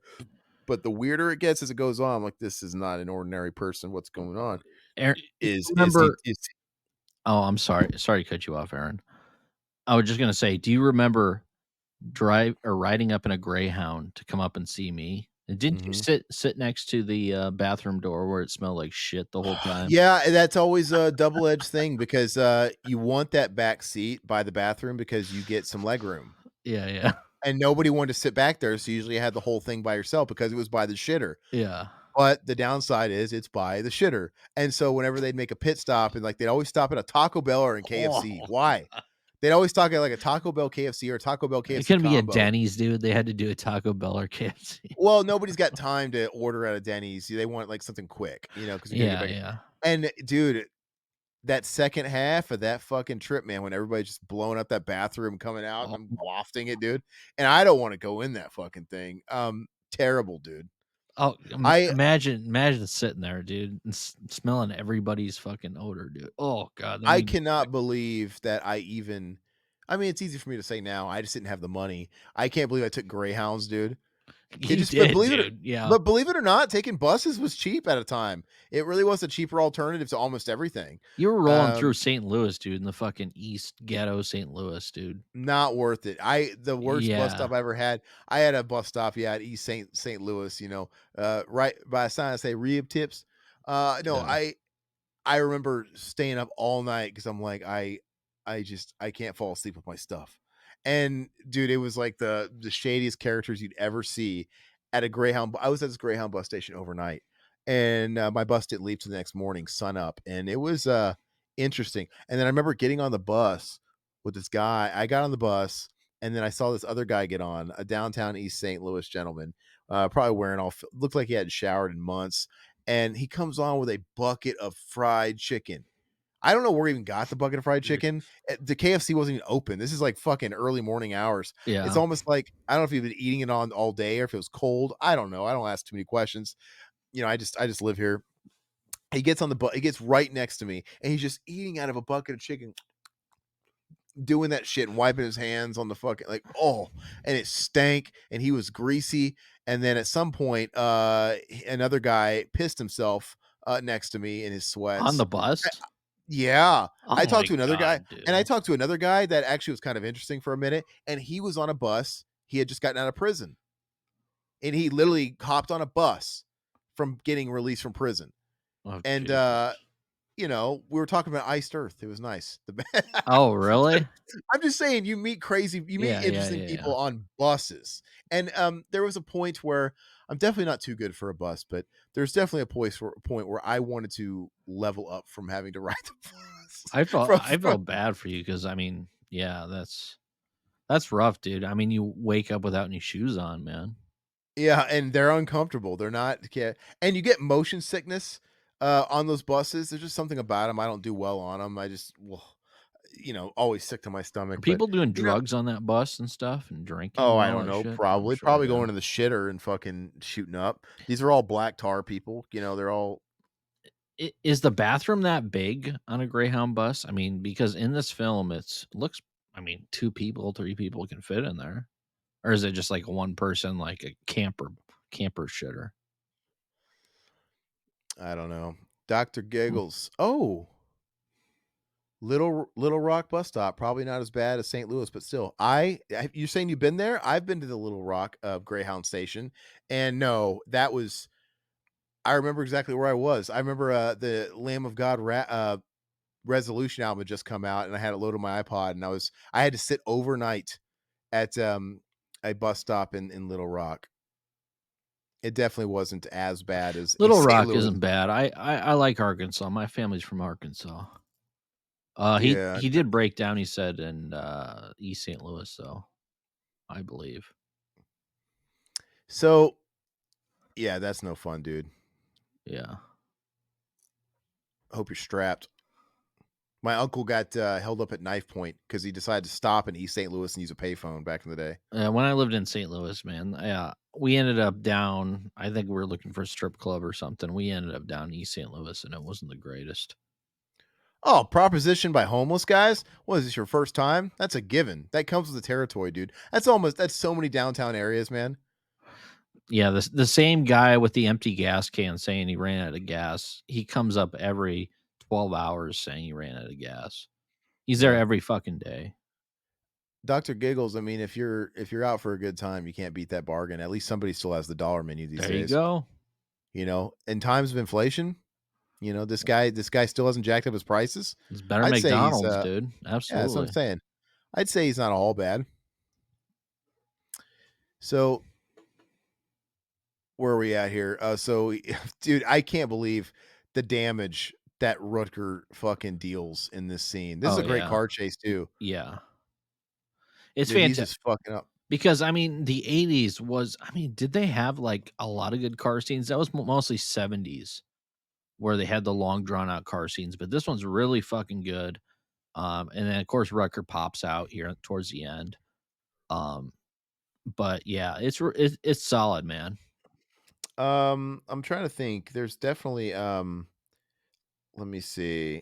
But the weirder it gets as it goes on, I'm like, "This is not an ordinary person, what's going on?" Aaron, do you Is he remember is Oh, I'm sorry. Sorry to cut you off, Aaron. I was just gonna say, do you remember drive or riding up in a Greyhound to come up and see me? And didn't you Mhm. sit next to the, bathroom door where it smelled like shit the whole time? Yeah, and that's always a double-edged thing because, you want that back seat by the bathroom because you get some legroom, Yeah, yeah. and nobody wanted to sit back there, so you usually had the whole thing by yourself because it was by the shitter. Yeah. But the downside is it's by the shitter, and so whenever they'd make a pit stop and, like, they'd always stop at a Taco Bell or a KFC. Oh, Why? They'd always talk at, like, a Taco Bell KFC or Taco Bell it KFC couldn't be a combo. Denny's, dude. They had to do a Taco Bell or KFC. Well, nobody's got time to order at a Denny's. They want, like, something quick, because you gotta get Yeah, back yeah. and, dude, that second half of that fucking trip, man, when everybody's just blowing up that bathroom, coming out, and Oh, I'm wafting it, dude, and I don't wanna go in that fucking thing. Terrible, dude. oh, I imagine sitting there, dude, and smelling everybody's fucking odor, dude. Oh god, that I made me sick. cannot believe that I mean, it's easy for me to say now, I just didn't have the money. I can't believe I took Greyhounds, dude. It You just but did, believe it or dude. Yeah. but believe it or not, taking buses was cheap at a time. It really was a cheaper alternative to almost everything. You were rolling through Um, St. Louis, dude, in the fucking East Ghetto St. Louis, dude. Not worth it. The worst bus Yeah. stop I ever had, I had a bus stop, yeah, at East St. Louis, right by a sign that say rib tips. No, Yeah. I remember staying up all night because I'm like, I can't fall asleep with my stuff. And dude, it was like the shadiest characters you'd ever see at a Greyhound. I was at this Greyhound bus station overnight, and my bus didn't leave till the next morning, sun up, and it was interesting. And then I remember getting on the bus with this guy. I got on the bus, and then I saw this other guy get on, a downtown East St. Louis gentleman, probably wearing looked like he hadn't showered in months, and he comes on with a bucket of fried chicken. I don't know where he even got the bucket of fried Dude. chicken. The KFC wasn't even open. This is like fucking early morning hours. It's Yeah. almost like I don't know if he'd been eating it on all day or if it was cold. I don't know. I don't ask too many questions. I just live here. He gets on the he gets right next to me and he's just eating out of a bucket of chicken, doing that shit and wiping his hands on the fucking like, oh, and it stank and he was greasy. And then at some point, another guy pissed himself next to me in his On the sweats. bus? I- yeah. Oh my god, I dude. talked to another guy that actually was kind of interesting for a minute, and he was on a bus. He had just gotten out of prison, and he literally hopped on a bus from getting released from prison. Oh, And Jesus. we were talking about iced earth. It was nice. Oh, really? I'm just saying you meet Yeah, yeah, interesting yeah, yeah. people on buses. And there was a point where I'm definitely not too good for a bus, but there's definitely a point where I wanted to level up from having to ride the bus. I felt bad for you because I mean, yeah, that's rough, dude. I mean, you wake up without any shoes on, man. Yeah, and they're uncomfortable. They're not yeah, and you get motion sickness on those buses. There's just something about them. I don't do well on them. I just well, always sick to my Are stomach, but people doing you know drugs on that bus and stuff and drinking Oh, and I all don't that know, shit? I'm sure, probably yeah. going to the shitter and fucking shooting up. These are all black tar people, they're all Is the bathroom that big on a Greyhound bus? I mean, because in this film, looks I mean, 2 people, 3 people can fit in there. Or is it just like one person, like a camper shitter? I don't know. Dr. Hmm. Giggles. Oh, Little Rock bus stop, probably not as bad as St. Louis, but still. You're saying you've been there? I've been to the Little Rock, Greyhound station, and no, that was I remember exactly where I was. I remember, the Lamb of God Resolution album had just come out, and I had it loaded on my iPod, and I had to sit overnight at, a bus stop in Little Rock. It definitely wasn't as bad as Little East St. Rock Louis. isn't bad. I like Arkansas. My family's from Arkansas. Yeah. He did break down, he said, in, East St. Louis, though, I believe. So, yeah, that's no fun, dude. Yeah. Hope you're strapped. My uncle got, held up at knife point because he decided to stop in East St. Louis and use a payphone back in the day. When I lived in St. Louis, man, we ended up down. I think we were looking for a strip club or something. We ended up down East St. Louis, and it wasn't the greatest. Oh, proposition by homeless guys? What is this, your first time? That's a given. That comes with the territory, dude. That's so many downtown areas, man. Yeah, the same guy with the empty gas can saying he ran out of gas. He comes up every 12 hours saying he ran out of gas. He's there Yeah. every fucking day. Doctor Giggles, I mean, if you're out for a good time, you can't beat that bargain. At least somebody still has the dollar menu these There you days. go. In times of inflation, this guy still hasn't jacked up his prices. It's better I'd say he's McDonald's, dude. yeah, that's what I'm Absolutely. saying. I'd say he's not all bad. So where are we at here? So dude, I can't believe the damage that Rutger fucking deals in this scene. This is Oh, a great yeah. car chase too. Yeah. It's Dude, he's fantastic just fucking up. because, I mean, the '80s was I mean, did they have, like, a lot of good car scenes? That was mostly '70s where they had the long drawn out car scenes, but this one's really fucking good. And then, of course, Rucker pops out here towards the end. Um, but yeah, it's solid, man. I'm trying to think. There's definitely let me see.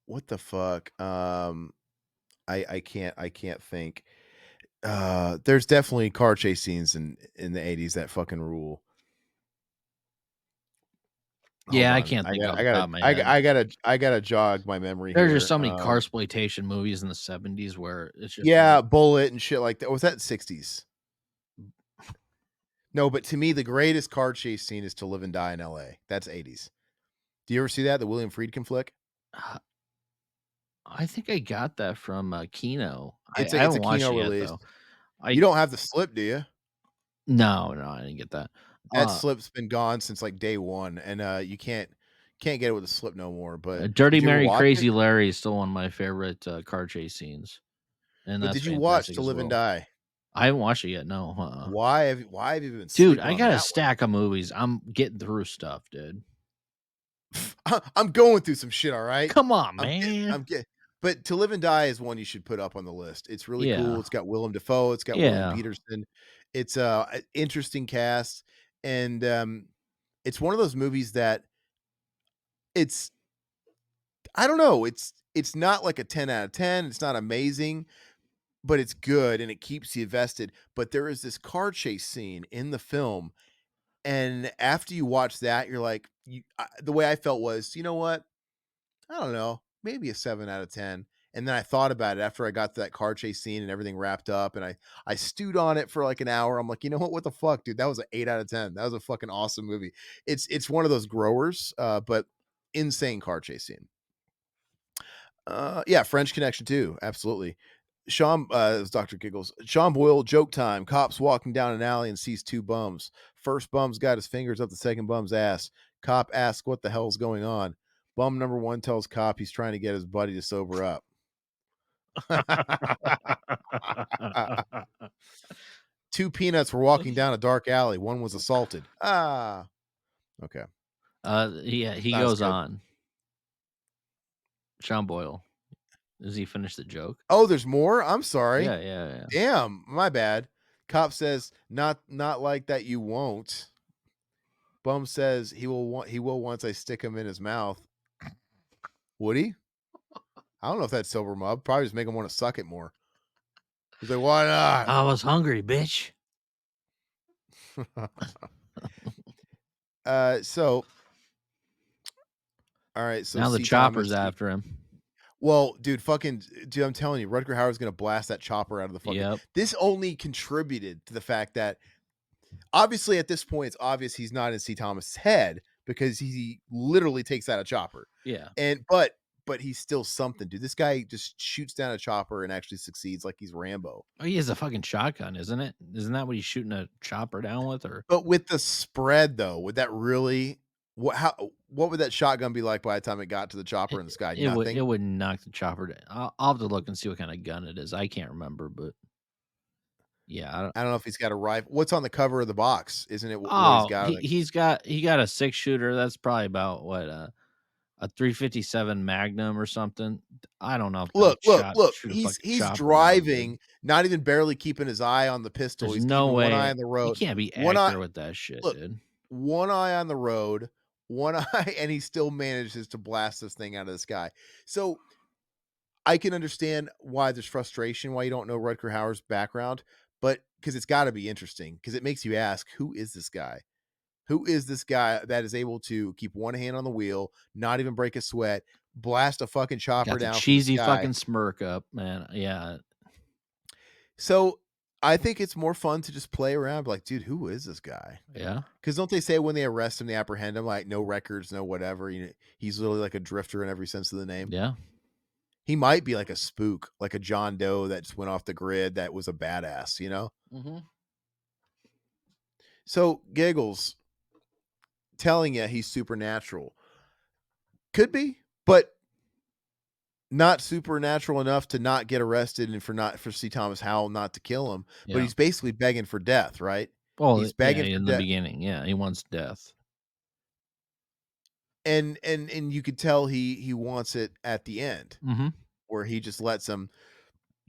What the fuck? I can't think. There's definitely car chase scenes in the 80s that fucking rule. Hold Yeah, I on. can't I think got off I the gotta top of my I, g- head. I gotta I gotta jog my memory There's just here. so many car exploitation movies in the '70s where it's just like, Yeah, Bullet and shit like that. Was that 60s? No, but to me, the greatest car chase scene is To Live and Die in LA. That's 80s. Do you ever see that? The William Friedkin flick? uh, I think I got that from, Kino. It's I a haven't Kino watched it yet, release. though. You I don't have the slip, do you? No, I didn't get that. That Uh, slip's been gone since, like, day 1, and, you can't get it with a slip no more, but Dirty did you ever Mary, watch it? Crazy Larry is still one of my favorite, car chase scenes, and But that's did you watch fantastic To as Live and well. Die? I haven't watched it yet, no, Why have you been Dude, sleeping I on got a that one? stack of movies. I'm getting through stuff, dude. I'm going through some shit, alright? Come on, I'm get man. I'm get but To Live and Die is one you should put up on the list. It's really cool. Yeah. It's got Willem Dafoe, it's got William Yeah. Peterson. It's a interesting cast, and, it's one of those movies that it's I don't know, it's not like a 10 out of 10, it's not amazing, but it's good and it keeps you invested. But there is this car chase scene in the film, and after you watch that, you're like, the way I felt was, you know what? I don't know, maybe a 7 out of 10. And then I thought about it after I got to that car chase scene and everything wrapped up, and I stewed on it for like an hour. I'm like, you know what? What the fuck, dude? That was an 8 out of 10. That was a fucking awesome movie. It's one of those growers, but insane car chase scene. Yeah, French Connection too, absolutely. It was Dr. Giggles. Sean Boyle, joke time. Cops walking down an alley and sees two bums. First bum's got his fingers up the second bum's ass. Cop asks what the hell's going on. Bum number one tells cop he's trying to get his buddy to sober up. Two peanuts were walking down a dark alley. One was assaulted. Ah, okay. Yeah, he Not as goes good. on. Sean Boyle. Does he finish the joke? Oh, there's more? I'm sorry. Yeah. Damn, my bad. Cop says, not like that you won't. Bum says he will once I stick him in his mouth. Would he? I don't know if that's sober mub. Probably just make him want to suck it more. He's like, why I was hungry, bitch. not? So all right, so Now the C Thomas. chopper's after him. Well, dude, I'm telling you, Rutger Hauer's gonna blast that chopper out of the fucking. Yep. This only contributed to the fact that obviously at this point it's obvious he's not in C Thomas's head because he literally takes out a chopper. Yeah. And but he's still something, dude. This guy just shoots down a chopper and actually succeeds like he's Rambo. Oh, he has a fucking shotgun, isn't it? Isn't that what he's shooting a chopper down with? Or But with the spread though, would that really what would that shotgun be like by the time it got to the chopper in the sky? it Nothing. would knock the chopper down. I'll have to look and see what kind of gun it is. I can't remember, but yeah, I don't. I don't know if he's got a rifle. What's on the cover of the box? Isn't it what he's Oh, got? Like, he got a 6 shooter. That's probably about what a 357 Magnum or something. I don't know if I Look, would look, shot look. shoot a He's fucking he's chopper down, dude. driving, not even barely keeping his eye on the pistol. There's He's no keeping one eye way on the you road. can't be One eye accurate with that shit, look, dude. one eye on the road, one eye, and he still manages to blast this thing out of the sky. So I can understand why there's frustration, why you don't know Rutger Hauer's background, but because it's got to be interesting, because it makes you ask, who is this guy? Who is this guy that is able to keep one hand on the wheel, not even break a sweat, blast a fucking chopper Got the down from the cheesy sky? fucking smirk up, man. Yeah, So I think it's more fun to just play around, like, dude, who is this guy? yeah, Because don't they say when they arrest him, they apprehend him, like no records, no whatever. You know, he's literally like a drifter in every sense of the name. yeah. He might be like a spook, like a John Doe that just went off the grid that was a badass, you know? Mhm. So Giggles telling you he's supernatural. Could be, but not supernatural enough to not get arrested and for C. Thomas Howell not to kill him. But Yeah. he's basically begging for death, right? Well, He's yeah, begging for in the death. beginning, yeah, he wants death. And you could tell he wants it at the end Mhm. where he just lets him.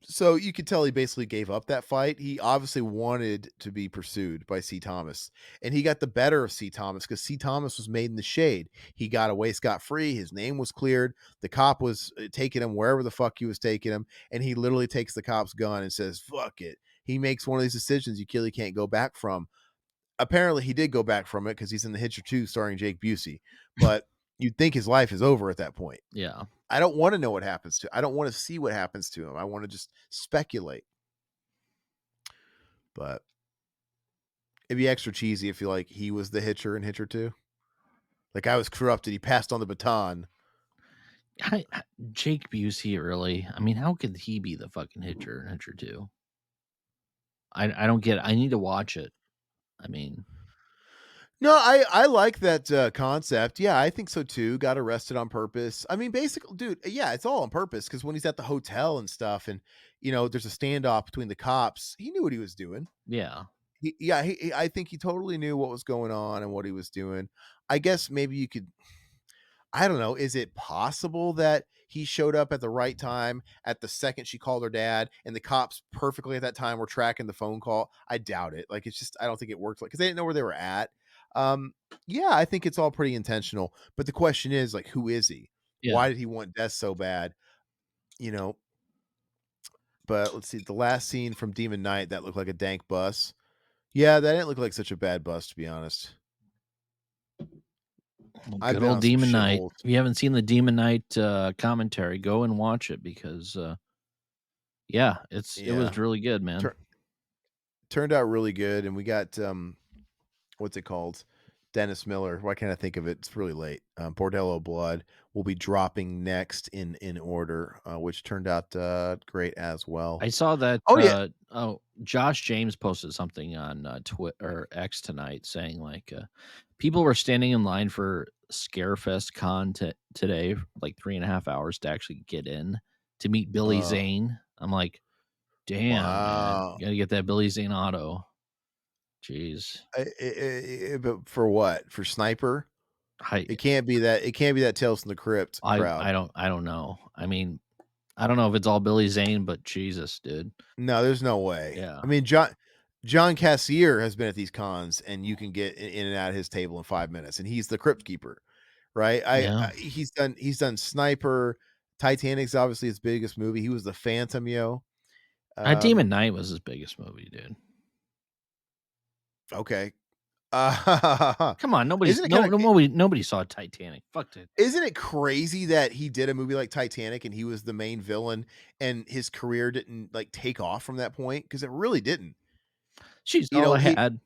So you could tell he basically gave up that fight. He obviously wanted to be pursued by C. Thomas, and he got the better of C. Thomas because C. Thomas was made in the shade. He got away scot free. His name was cleared. The cop was taking him wherever the fuck he was taking him, and he literally takes the cop's gun and says, "Fuck it." He makes one of these decisions you clearly can't go back from. Apparently, he did go back from it because he's in The Hitcher 2 starring Jake Busey, but you'd think his life is over at that point. Yeah. I don't wanna know what happens to I don't wanna see what happens to him. I wanna just speculate, but it'd be extra cheesy if you like, he was the Hitcher in Hitcher 2. Like, I was corrupted, he passed on the baton. I Jake Busey really, I mean, how could he be the fucking Hitcher in Hitcher 2? I don't get it. I need to watch it. I mean, No, I like that, concept. Yeah, I think so too, got arrested on purpose. I mean, basically dude, yeah, it's all on purpose because when he's at the hotel and stuff and, there's a standoff between the cops, he knew what he was doing. yeah. I think he totally knew what was going on and what he was doing. I guess maybe you could I don't know, is it possible that he showed up at the right time at the second she called her dad and the cops perfectly at that time were tracking the phone call? I doubt it. Like, it's just I don't think it worked like because they didn't know where they were at. Um, yeah, I think it's all pretty intentional, but the question is, like, who is he? Yeah. Why did he want death so bad? You know, but let's see, the last scene from Demon Knight that looked like a dank bus. Yeah, that didn't look like such a bad bus, to be honest. Well, I've good been old on some Demon Knight. shitholes. If you haven't seen the Demon Knight, commentary, go and watch it because, yeah, it Yeah. was really good, man. Tur Turned out really good, and we got, what's it called? Dennis Miller. Why can't I think of it? It's really late. Bordello Blood will be dropping next in order, which turned out, great as well. I saw that, Oh, yeah. Josh James posted something on, or X tonight saying, like, people were standing in line for Scarefest Con today, like 3.5 hours to actually get in to meet Billy Uh, Zane. I'm like, "Damn, man, wow. you gotta get that Billy Zane auto." Jeez. But for what? For Sniper? I It can't be that Tales from the Crypt crowd. I don't know. I mean, I don't know if it's all Billy Zane, but Jesus, dude. No, there's no way. Yeah. I mean, John Cassier has been at these cons, and you can get in and out of his table in 5 minutes, and he's the crypt keeper, right? Yeah. He's done Sniper. Titanic's obviously his biggest movie. He was the Phantom, yo. Demon Um, Knight was his biggest movie, dude. okay. Come on, Isn't it kinda nobody saw Titanic. Fuck Titanic. isn't it crazy that he did a movie like Titanic and he was the main villain and his career didn't, like, take off from that point? Because it really didn't. She's You all know, I he had.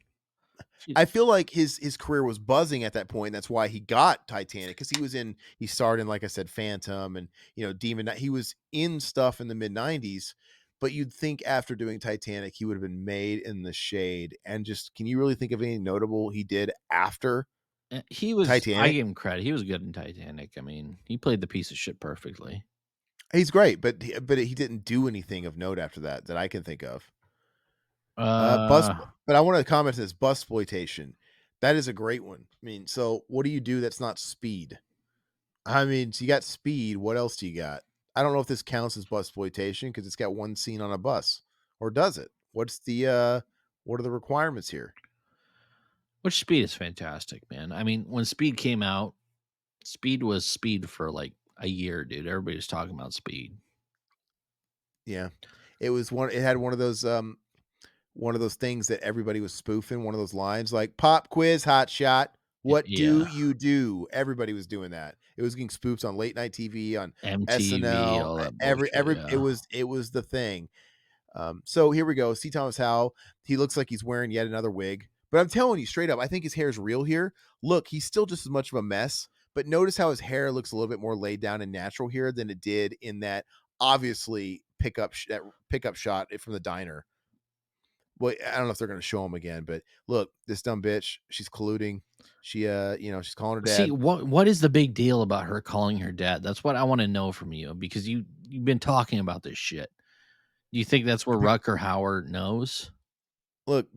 She I feel like his career was buzzing at that point. That's why he got Titanic because he starred in, like I said, Phantom and Demon Knight. He was in stuff in the mid '90s, but you'd think after doing Titanic he would have been made in the shade. And just can you really think of anything notable he did after he was I Titanic? give him credit. He was good in Titanic. I mean, he played the piece of shit perfectly. He's great, but he didn't do anything of note after that that I can think of. Bus, Uh, but I want to comment on this busploitation. That is a great one. I mean, so what do you do that's not speed? I mean, so you got Speed, what else do you got? I don't know if this counts as bussploitation because it's got one scene on a bus, or does it? What are the requirements here? Which Speed is fantastic, man. I mean, when Speed came out, Speed was Speed for like a year, dude. Everybody was talking about Speed. Yeah. It had one of those things that everybody was spoofing, one of those lines like "Pop quiz, hot shot. What do Yeah, you do?" Everybody was doing that. It was getting spoofed on late night TV, on MTV, SNL. all that bullshit. Yeah, It was the thing. So here we go. See Thomas Howell. He looks like he's wearing yet another wig. But I'm telling you straight up, I think his hair is real here. Look, he's still just as much of a mess. But notice how his hair looks a little bit more laid down and natural here than it did in that obviously that pickup shot from the diner. Well, I don't know if they're going to show him again, but look, this dumb bitch, she's colluding. She's calling her see, dad. what is the big deal about her calling her dad? That's what I want to know from you because you've been talking about this shit. Do you think that's where Rucker Howard knows? Look,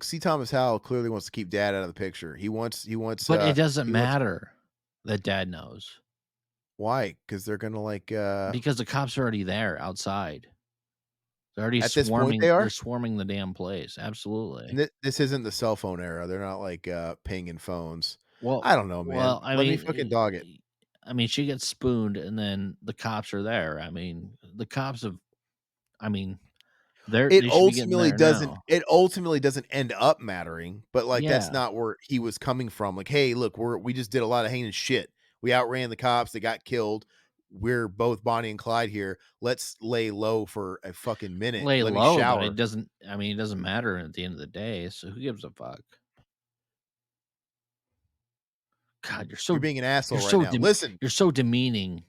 C. Thomas Howell clearly wants to keep dad out of the picture. But it doesn't He wants matter that dad knows why? Because they're gonna because the cops are already there outside. They're already at this point they swarming. They're are. swarming the damn place. And Absolutely. this isn't the cell phone era. They're not pinging phones. Well, I don't know, man. well, I Let me mean, fucking dog it. I mean, she gets spooned, and then the cops are there. I mean, the cops have. I mean, they should be getting there now. It ultimately doesn't end up mattering, but, like, that's Yeah, not where he was coming from. Like, "Hey, look, we just did a lot of heinous shit. We outran the cops, they got killed. We're both Bonnie and Clyde here. Let's lay low for a fucking minute. lay Let me low, but it shower." doesn't. I mean, it doesn't matter at the end of the day. So who gives a fuck? God, You're being an you're asshole right so now. Listen. you're so demeaning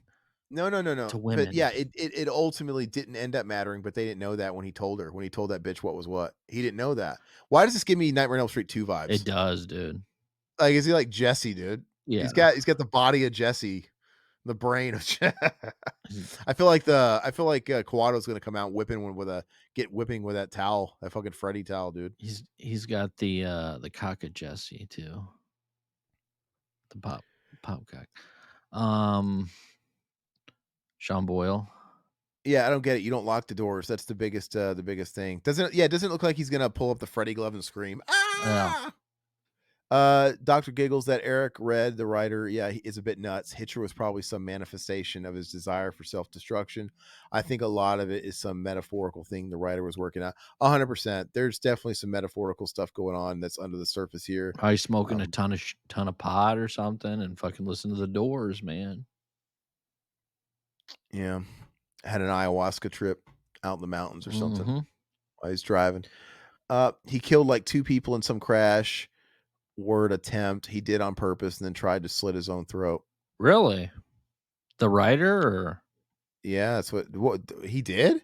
No, no, no, no. to But, women. yeah, it ultimately didn't end up mattering, but they didn't know that when he told her, when he told that bitch what was what. He didn't know that. Why does this give me Nightmare on Elm Street 2 It vibes? does, dude. Like, is he like Jesse, dude? Yeah. He's got the body of Jesse, the brain of Je He's I feel like, Kawato's gonna come out whipping with that towel, that fucking Freddy towel, dude. he's got the cock of Jesse too. The pop cock. Um, Sean Boyle. Yeah, I don't get it. You don't lock the doors. That's the biggest thing. It doesn't look like he's gonna pull up the Freddy glove and scream, Well, "Ah!" Dr. Giggles, that Eric read, the writer, yeah, he is a bit nuts. Hitcher was probably some manifestation of his desire for self-destruction. I think a lot of it is some metaphorical thing the writer was working on. 100%. There's definitely some metaphorical stuff going on that's under the surface here. probably smoking a Um, ton of pot or something, and fucking listen to the Doors, man. yeah, had an ayahuasca trip out in the mountains or something Hmm. while he's driving. He killed like two people in some crash. Word attempt. He did on purpose and then tried to slit his own throat. Really, the writer, or Yeah, that's what he did.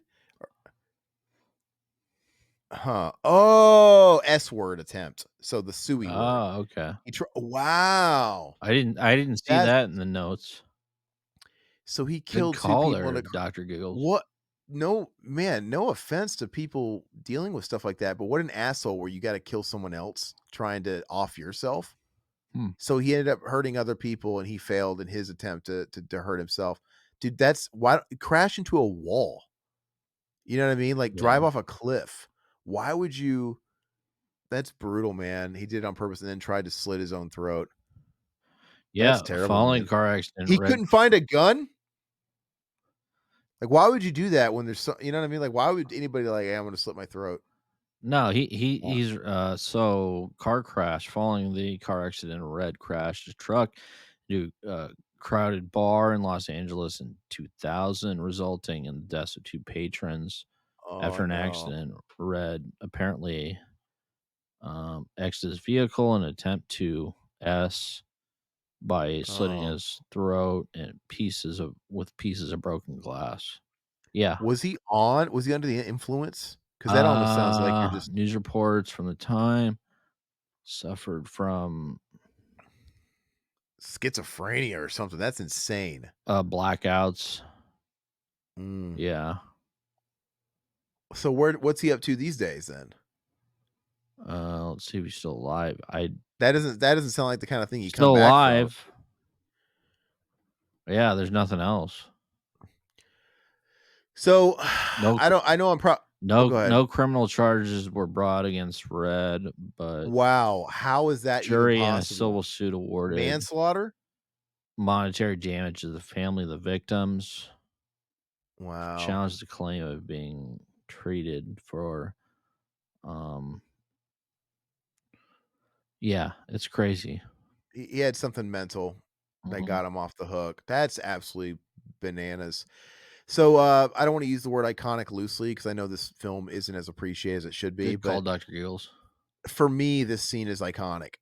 Huh. Oh, S word attempt. So the suey word. oh, okay. Wow. I didn't see That's that in the notes. so he Good killed 2 call people in there, a car. Doctor Giggles. What? No, man, no offense to people dealing with stuff like that, but what an asshole where you gotta kill someone else trying to off yourself. Hmm. So he ended up hurting other people and he failed in his attempt to hurt himself. Dude, that's why crash into a wall. You know what I mean? Like drive Yeah, off a cliff. Why would you That's brutal, man. He did it on purpose and then tried to slit his own throat. yeah. That's terrible, Following man. car accident. He Red. couldn't find a gun? Like, why would you do that when you know what I mean? Like, why would anybody like, "Hey, I'm gonna slit my throat?" No, Wha he's so car crash. Following the car accident, Red crashed his truck into crowded bar in Los Angeles in 2000, resulting in the deaths of two patrons. Oh, After an no. accident, Red apparently exited his vehicle in an attempt to S by slitting Oh. his throat and pieces of broken glass. Yeah. Was he under the influence? Because that almost sounds like you're just News reports from the time suffered from schizophrenia or something. That's insane. blackouts. Mm. Yeah. So what's he up to these days then? Let's see if he's still alive. I That doesn't sound like the kind of thing you come still back from. alive. Yeah, there's nothing else. So, No I cr don't I know I'm oh, go ahead. no criminal charges were brought against Red, but Wow, how is that even jury in a possible? civil suit awarded Manslaughter? monetary damage to the family of the victims, Wow. challenged the claim of being treated for, um yeah, it's crazy. He had something mental that Mhm. got him off the hook. That's absolutely bananas. So, I don't wanna use the word iconic loosely because I know this film isn't as appreciated as it should be, Good call, but Dr. Giggles. for me, this scene is iconic.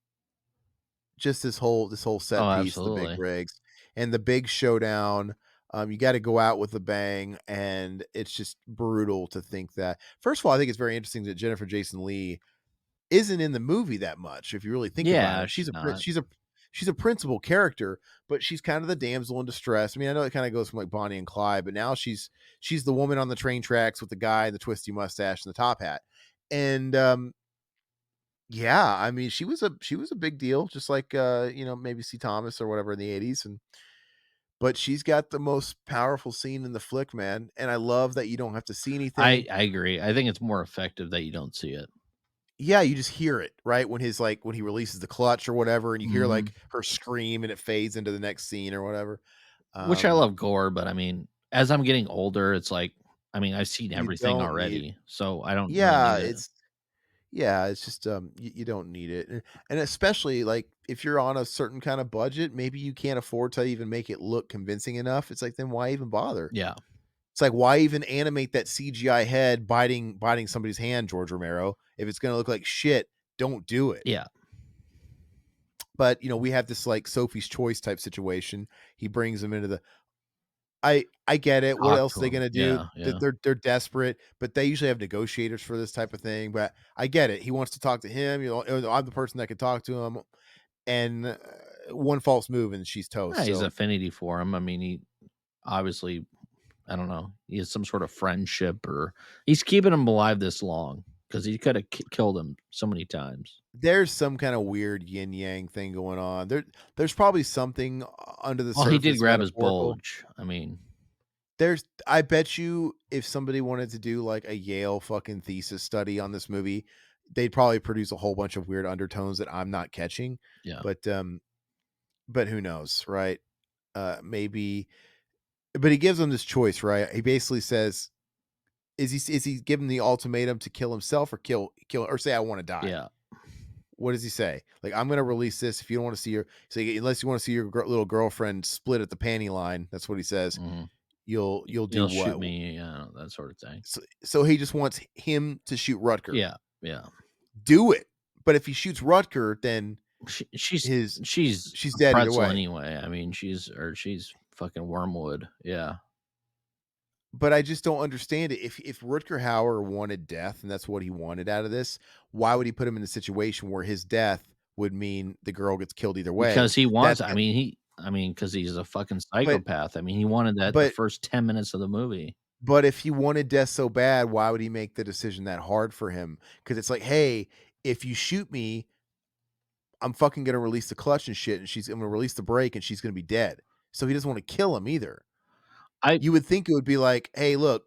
Just this whole Oh, set piece, the big absolutely. rigs, and the big showdown. You gotta go out with a bang, and it's just brutal to think that first of all, I think it's very interesting that Jennifer Jason Leigh isn't in the movie that much, if you really think about Yeah, it. she's not. She's a principal character, but she's kind of the damsel in distress. I mean, I know it kinda goes from, like, Bonnie and Clyde, but now she's the woman on the train tracks with the guy in the twisty mustache and the top hat. And, yeah, I mean, she was a big deal, just like, maybe C. Thomas or whatever in the '80s, and but she's got the most powerful scene in the flick, man, and I love that you don't have to see anything. I agree. I think it's more effective that you don't see it. Yeah, you just hear it, right? When he releases the clutch or whatever, and you hear, Mhm. like, her scream, and it fades into the next scene or whatever. Which I Um, love gore, but I mean, as I'm getting older, it's like, I mean, I've seen you everything don't need already, so I don't really yeah, need it. it's yeah, it's just, you don't need it, and especially, like, if you're on a certain kinda budget, maybe you can't afford to even make it look convincing enough. It's like, then why even bother? Yeah. It's like, why even animate that CGI head biting somebody's hand, George Romero? If it's gonna look like shit, don't do it. Yeah. But, we have this, like, Sophie's Choice type situation. He brings him into the I get it. What Talk else are to they him. gonna do? Yeah, Th yeah. they're desperate, but they usually have negotiators for this type of thing, but I get it. He wants to talk to him, I'm the person that can talk to him, and, one false move and she's toast, Yeah, he's so affinity for him. I mean, he obviously, I don't know, he has some sort of friendship or he's keeping him alive this long because he coulda killed him so many times. there's some kinda weird yin yang thing going on. There's probably something under the Well, he did surface grab his metaphorical. bulge. I mean, I bet you if somebody wanted to do, like, a Yale fucking thesis study on this movie, they'd probably produce a whole bunch of weird undertones that I'm not catching, yeah. but, who knows, right? Maybe but he gives him this choice, right? He basically says, is he giving the ultimatum to kill himself or kill or say, "I wanna die"? Yeah. What does he say? Like, "I'm gonna release this if you don't wanna see your" say, "Unless you wanna see your little girlfriend split at the panty line," that's what he says, Mhm. "You'll do He'll shoot what?" me, yeah, that sort of thing. So he just wants him to shoot Rutger. Yeah, yeah. Do it. But if he shoots Rutger, then She's his she's she's a dead either pretzel way. anyway. I mean, she's fucking wormwood. Yeah. But I just don't understand it. If Rutger Hauer wanted death and that's what he wanted out of this, why would he put him in a situation where his death would mean the girl gets killed either way? Because he wants That I that mean, because he's a fucking but psychopath. I mean, he wanted that the but first 10 minutes of the movie. but if he wanted death so bad, why would he make the decision that hard for him? Because it's like, hey, if you shoot me, I'm fucking gonna release the clutch and shit, and I'm gonna release the brake, and she's gonna be dead. So he doesn't want to kill him either. I You would think it would be like, "Hey, look,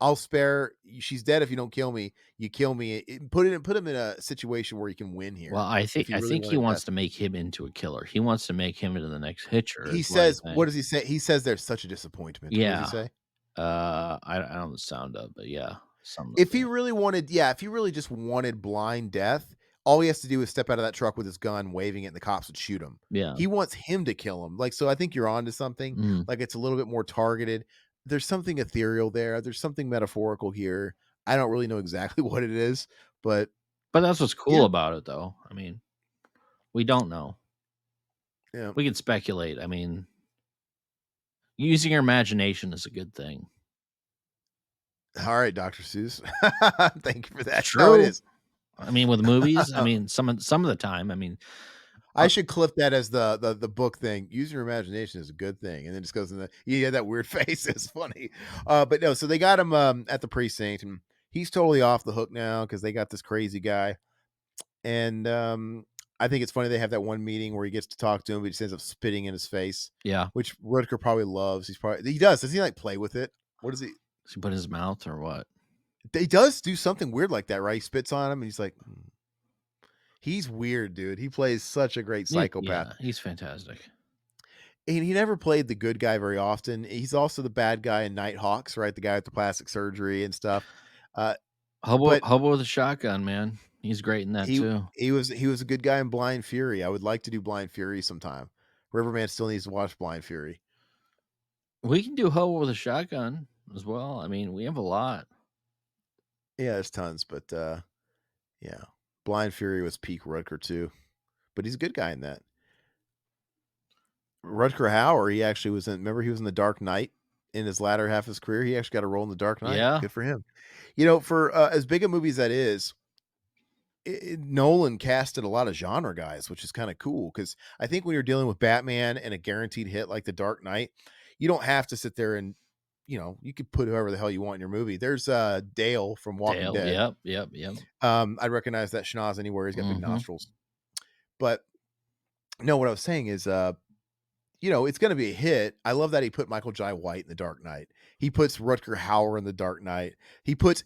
I'll spare she's dead if you don't kill me. You kill me." Put him in a situation where he can win well, here if he I really think he wanted death. wants to make him into a killer. He wants to make him into the next Hitcher He is what I says what think. does he say? He says there's such a disappointment. What does he Yeah. say? I don't know the sound of, but yeah, something like If he that. really wanted if he really just wanted blind death, all he has to do is step out of that truck with his gun, waving it, and the cops would shoot him. Yeah. He wants him to kill him. Like, so I think you're onto something. Mhm. Like, it's a little bit more targeted. There's something ethereal there. There's something metaphorical here. I don't really know exactly what it is, but But that's what's yeah, cool about it, though. I mean, we don't know. yeah. We can speculate. I mean, using your imagination is a good thing. All right, Dr. Seuss. Thank you for It's that. No, it true. is. I mean, with movies, I mean, some of the time, I mean, I uh, should clip that as the book thing. Use your imagination is a good thing, and then just goes in the he had that weird face. It's funny, but no. So they got him at the precinct, and he's totally off the hook now because they got this crazy guy, and I think it's funny they have that one meeting where he gets to talk to him, but he just ends up spitting in his face, Yeah. which Rutger probably loves. He does. Does he, like, play with it? What does he Does he put in his mouth or what? he does do something weird like that, right? He spits on him, and he's like, "Mm." He's weird, dude. He plays such a great psychopath. Yeah, he's fantastic. And he never played the good guy very often. He's also the bad guy in Nighthawks, right? The guy with the plastic surgery and stuff. Uh, but Hobo with a Shotgun, man. He's great in that he too. he was a good guy in Blind Fury. I would like to do Blind Fury sometime. Riverman still needs to watch Blind Fury. We can do Hobo with a Shotgun as well. I mean, we have a lot. Yeah, there's tons, but yeah. Blind Fury was peak Rutger too. But he's a good guy in that. Rutger Hauer, he actually was in remember he was in The Dark Knight in his latter half of his career? He actually got a role in The Dark Knight. Yeah, Good for him. For, as big a movie as that is, Nolan casted a lot of genre guys, which is kinda cool because I think when you're dealing with Batman and a guaranteed hit like The Dark Knight, you don't have to sit there and you could put whoever the hell you want in your movie. There's, Dale from Walking Dale. Dead. Yep, yep, yep. I recognize that schnoz anywhere. He's got big Mhm. nostrils. But, no, what I was saying is, it's gonna be a hit. I love that he put Michael Jai White in The Dark Knight. He puts Rutger Hauer in The Dark Knight. He puts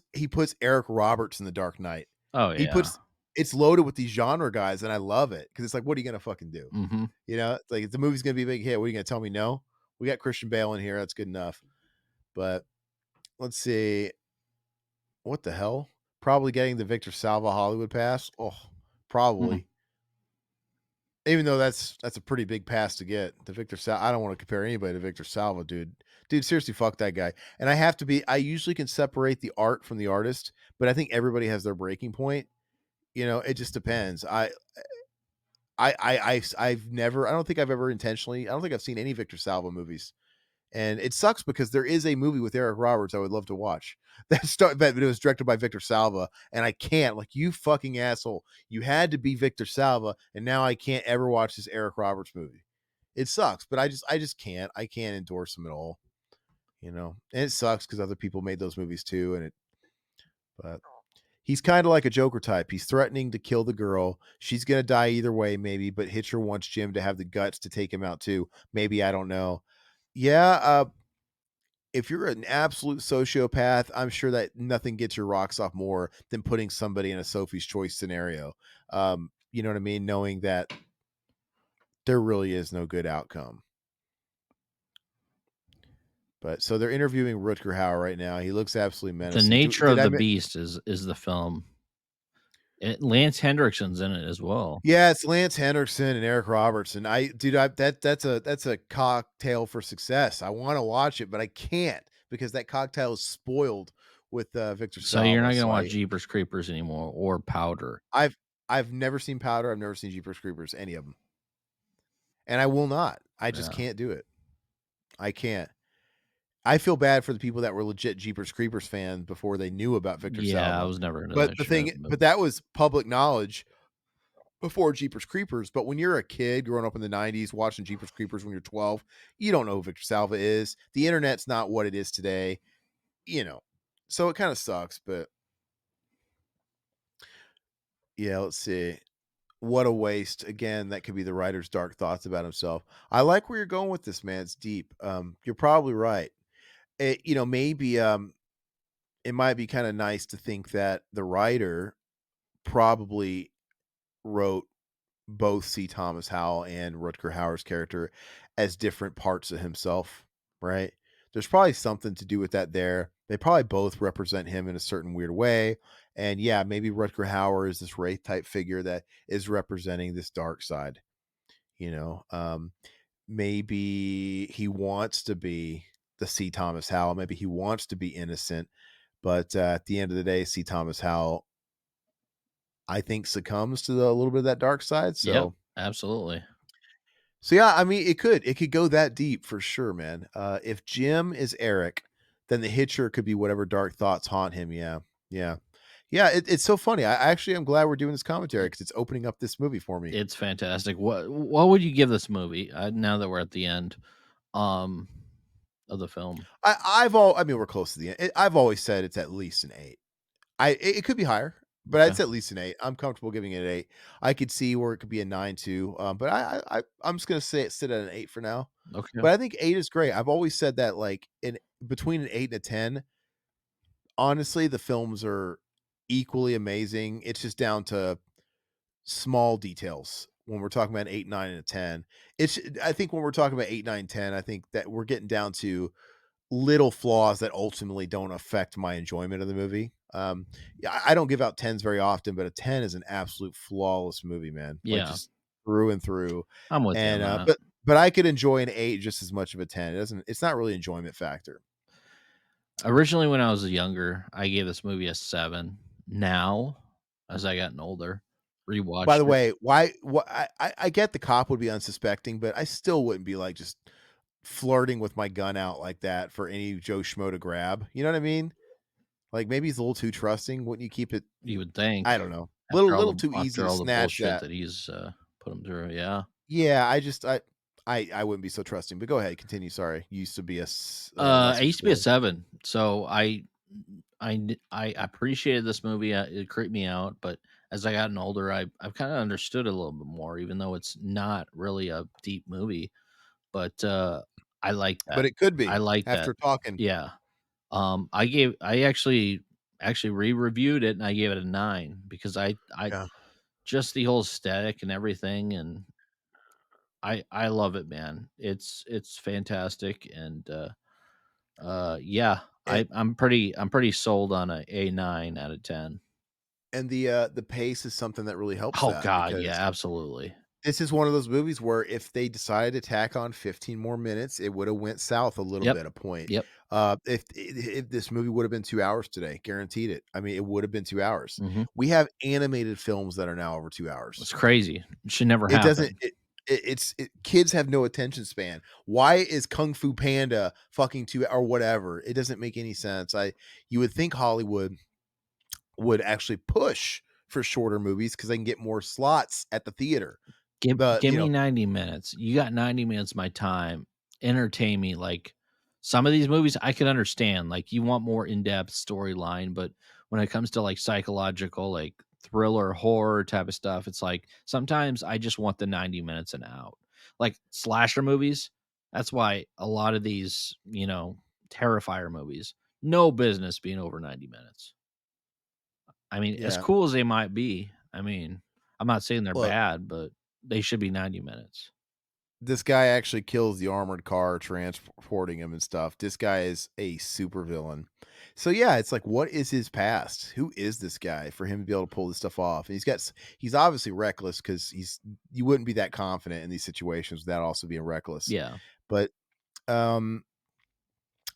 Eric Roberts in The Dark Knight. Oh, He yeah. puts it's loaded with these genre guys, and I love it because it's like, what are you gonna fucking do? Mhm. It's like, if the movie's gonna be a big hit, what are you gonna tell me no? We got Christian Bale in here, that's good enough. But let's see, what the hell? Probably getting the Victor Salva Hollywood pass. Oh, Mhm. probably. Even though that's a pretty big pass to get. The Victor Salva, I don't want to compare anybody to Victor Salva, dude. Dude, seriously, fuck that guy. And I usually can separate the art from the artist, but I think everybody has their breaking point. It just depends. I've never I don't think I've ever intentionally I don't think I've seen any Victor Salva movies. And it sucks because there is a movie with Eric Roberts I would love to watch. That it was directed by Victor Salva, and I can't. Like, you fucking asshole. You had to be Victor Salva, and now I can't ever watch this Eric Roberts movie. It sucks, but I just can't. I can't endorse him at all. And it sucks because other people made those movies too, but he's kind of like a Joker type. He's threatening to kill the girl. She's gonna die either way, maybe, but Hitcher wants Jim to have the guts to take him out too. Maybe, I don't know. Yeah, if you're an absolute sociopath, I'm sure that nothing gets your rocks off more than putting somebody in a Sophie's Choice scenario. You know what I mean? Knowing that there really is no good outcome. But so they're interviewing Rutger Hauer right now. He looks absolutely The menacing. Nature Did of I? the Beast is the film. Lance Hendrickson's in it as well. Yeah, it's Lance Henriksen and Eric Robertson. That's a cocktail for success. I want to watch it, but I can't because that cocktail is spoiled with Victor So you're Salva. not gonna So watch Jeepers Creepers anymore or Powder. I've I've never seen Powder. I've never seen Jeepers Creepers, any of them, and I will not. I just Yeah. can't do it. I can't. I feel bad for the people that were legit Jeepers Creepers fans before they knew about Victor Yeah, I Salva. was never into But that the shit, thing, but but that was public knowledge before Jeepers Creepers. But when you're a kid growing up in the '90s watching Jeepers Creepers when you're 12, you don't know who Victor Salva is. The internet's not what it is today, you know. So it kind of sucks. But yeah, let's see. What a waste. Again, that could be the writer's dark thoughts about himself. I like where you're going with this, man. It's deep. You're probably right. Maybe it might be kind of nice to think that the writer probably wrote both C. Thomas Howell and Rutger Hauer's character as different parts of himself, right? There's probably something to do with that there. They probably both represent him in a certain weird way. And yeah, maybe Rutger Hauer is this wraith type figure that is representing this dark side, you know. Maybe he wants to be the C. Thomas Howell. Maybe he wants to be innocent, but at the end of the day, C. Thomas Howell, I think, succumbs to a little bit of that dark side. yep, So absolutely. yeah, I mean, it could go that deep for sure, man. If Jim is Eric, then the Hitcher could be whatever dark thoughts haunt him. Yeah, yeah, yeah. It's so funny. I actually am glad we're doing this commentary It because it's opening up this movie for me. it's fantastic. What would you give this movie, now that we're at the end, um, of the film? I mean, we're close to the end. I've always said it's at least an 8. It could be higher, but I'd Okay. say at least an 8. I'm comfortable giving it an 8. I could see where it could be a 9 too, but I'm just gonna say it sit at an 8 for now. Okay. But I think 8 is great. I've always said that, like, in between an 8 and a 10, honestly, the films are equally amazing. It's just down to small details when we're talking about 8, 9, and a 10. I think when we're talking about 8, 9, 10, I think that we're getting down to little flaws that ultimately don't affect my enjoyment of the movie. Yeah, I don't give out 10s very often, but a 10 is an absolute flawless movie, man. Like Yeah, just through and through. I'm with you And on that. but I could enjoy an 8 just as much of a 10. It's not really enjoyment factor. Originally, when I was younger, I gave this movie a 7. Now, as I gotten older, By rewatched the it. way, why I get the cop would be unsuspecting, but I still wouldn't be like just flirting with my gun out like that for any Joe Schmo to grab. You know what I mean? Like maybe he's a little too trusting. Wouldn't you keep it? You would think I don't know. Little too easy after to all the snatch bullshit that. that he's, put him through, yeah. Yeah, I wouldn't be so trusting, but go ahead, continue, sorry. You used to be a I lesser used to be a score. 7, so I appreciated this movie, it creeped me out, but as I gotten older, I've kinda understood it a little bit more, even though it's not really a deep movie, but, I like But that. it could I be like that. after talking. Yeah. I actually re-reviewed it, and I gave it a 9 because I Yeah, just the whole aesthetic and everything, and I love it, man. It's fantastic, and, yeah, and I'm pretty sold on a 9 out of 10. the pace is something that really helps Oh that god, yeah, because absolutely. this is one of those movies where if they decided to tack on 15 more minutes, it woulda went south a little Yep, bit, a point. yep, If this movie would have been 2 hours today, guaranteed it. I mean, it would have been 2 hours. mhm. We have animated films that are now over 2 It's hours. crazy. It should never It doesn't happen. kids have no attention span. Why is Kung Fu Panda fucking 2 or whatever? It doesn't make any sense. You would think Hollywood would actually push for shorter movies because they can get more slots at the theater. The Give you me know 90 minutes. You got 90 minutes of my time. Entertain me. Like some of these movies I can understand. Like you want more in-depth storyline, but when it comes to like psychological, like thriller, horror type of stuff, it's like sometimes I just want the 90 minutes and out. Like slasher movies, that's why a lot of these, Terrifier movies, no business being over 90 minutes. I mean, as Yeah. cool as they might be, I mean, I'm not saying they're Look, bad, but they should be 90 minutes. this guy actually kills the armored car transporting him and stuff. This guy is a super villain. So yeah, it's like, what is his past? Who is this guy for him to be able to pull this stuff off? And he's obviously reckless because you wouldn't be that confident in these situations without also being reckless. Yeah, But um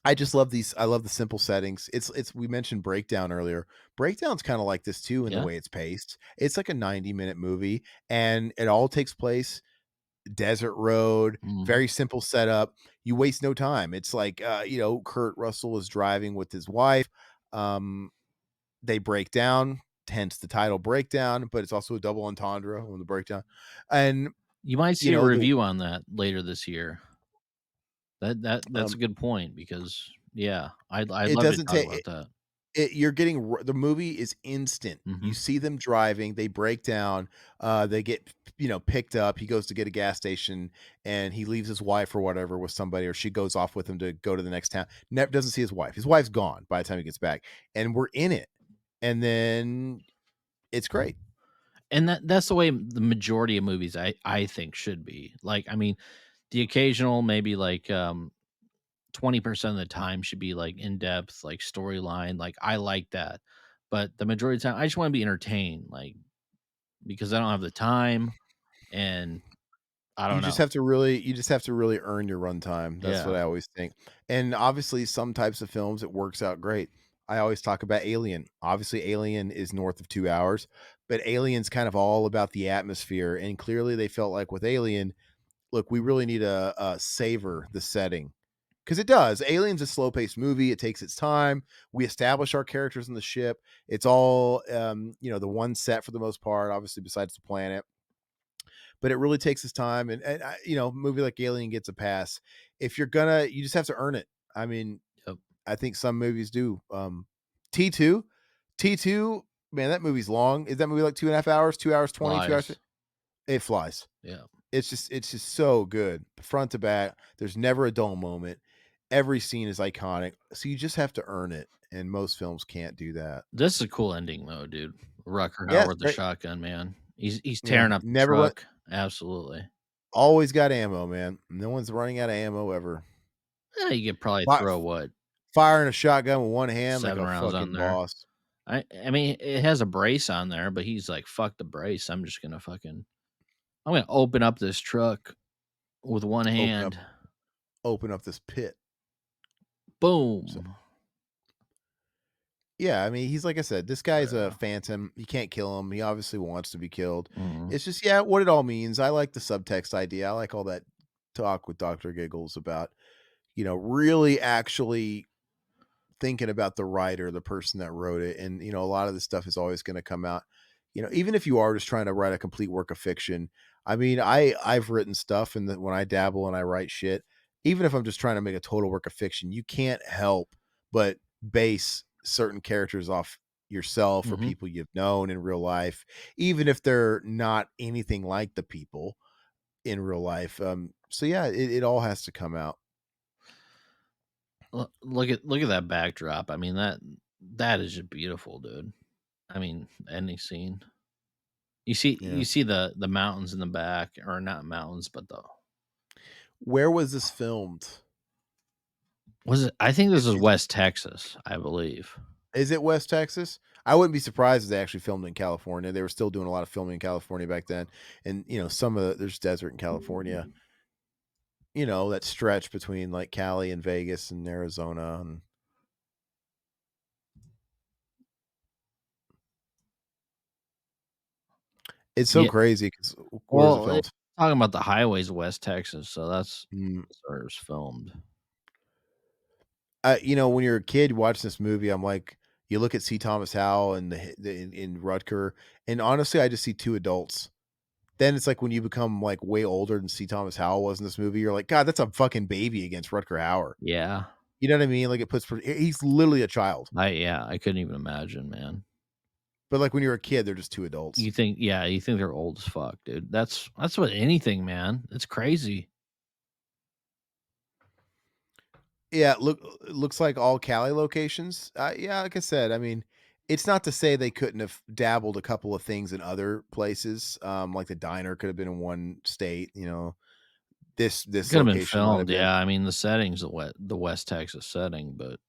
I just love these. I love the simple settings. It's we mentioned Breakdown earlier. Breakdown's kind of like this too in the yeah, way it's paced. It's like a 90-minute movie and it all takes place desert road, mhm. very simple setup. You waste no time. It's like Kurt Russell is driving with his wife. Um they break down, hence the title Breakdown, but it's also a double entendre when the breakdown. And You might you see a know, the review on that later this year. That's um a good point because, yeah, I'd it love to doesn't talk take about that. you're getting the movie is instant. You Mhm. see them driving, they break down, they get picked up. He goes to get a gas station, and he leaves his wife or whatever with somebody, or she goes off with him to go to the next town. Never doesn't see his wife. His wife's gone by the time he gets back, and we're in it. And then it's great. And that's the way the majority of movies I think should be. Like, I mean, the occasional maybe like, 20% of the time should be like in-depth, like storyline, like, I like that. But the majority of the time, I just wanna be entertained, like, because I don't have the time and I don't know. You just have to really earn your runtime. That's what Yeah. I always think. And obviously some types of films it works out great. I always talk about Alien. Obviously Alien is north of 2 hours, but Alien's kind of all about the atmosphere and clearly they felt like with Alien, look, we really need to savor the setting. Cuz it does. Alien's a slow-paced movie. It takes its time. We establish our characters in the ship. It's all the one set for the most part, obviously besides the planet, but it really takes its time. And movie like Alien gets a pass. If you're gonna, you just have to earn it. I mean, Yep. I think some movies do. T2, T2. Man, that movie's long. Is that movie like 2.5 hours, 2 hours 20, 2 hours? Flies. It flies. Yeah. It's just so good, front to back. There's never a dull moment. Every scene is iconic, so you just have to earn it, and most films can't do that. This is a cool ending though, dude. Rucker Yeah, it's Hauer with the great. shotgun, man. He's Yeah, tearing up the never run truck. Absolutely. always got ammo, man. No one's running out of ammo ever. Yeah, you could probably Fi throw what, Firing a shotgun with one hand like 7 a rounds on fucking there. boss. I mean, it has a brace on there, but he's like, "Fuck the brace. I'm gonna open up this truck with one Open up hand." open up this pit. So Boom. yeah, I mean, he's like I said, this guy's a Yeah. phantom. You can't kill him. He obviously wants to be killed. Mhm. It's just, yeah, what it all means. I like the subtext idea. I like all that talk with Dr. Giggles about, really actually thinking about the writer, the person that wrote it. And, a lot of this stuff is always going to come out. Even if you are just trying to write a complete work of fiction. I mean, I've written stuff and when I dabble and I write shit, even if I'm just trying to make a total work of fiction, you can't help but base certain characters off yourself or Mhm. people you've known in real life, even if they're not anything like the people in real life. So yeah, it all has to come out. Look at that backdrop. I mean, that is just beautiful, dude. I mean, any scene. Yeah. You see the mountains in the back, or not mountains, but the Where was this filmed? was it I think this is Is West Texas, I believe. Is it West Texas? I wouldn't be surprised if they actually filmed in California. They were still doing a lot of filming in California back then, and, some of there's desert in California, that stretch between, like, Cali and Vegas and Arizona, and it's so Yeah. crazy 'cause where's it Well, filmed? talking about the highways of West Texas, so Mm. that's where it was filmed. When you're a kid watching this movie, I'm like, you look at C. Thomas Howell and in Rutger, and honestly, I just see 2 adults. Then it's like when you become, like, way older than C. Thomas Howell was in this movie, you're like, "God, that's a fucking baby against Rutger Hauer." Yeah. You know what I mean? Like, he's literally a child. I couldn't even imagine, man. But, like, when you're a kid, they're just 2 adults. You think they're old as fuck, dude. That's what anything, man. It's crazy. Yeah, it looks like all Cali locations. Yeah, like I said, I mean, it's not to say they couldn't have dabbled a couple of things in other places, like the diner could have been in one state, this Could have been location might have filmed, been yeah. I mean, the setting's the West Texas setting, but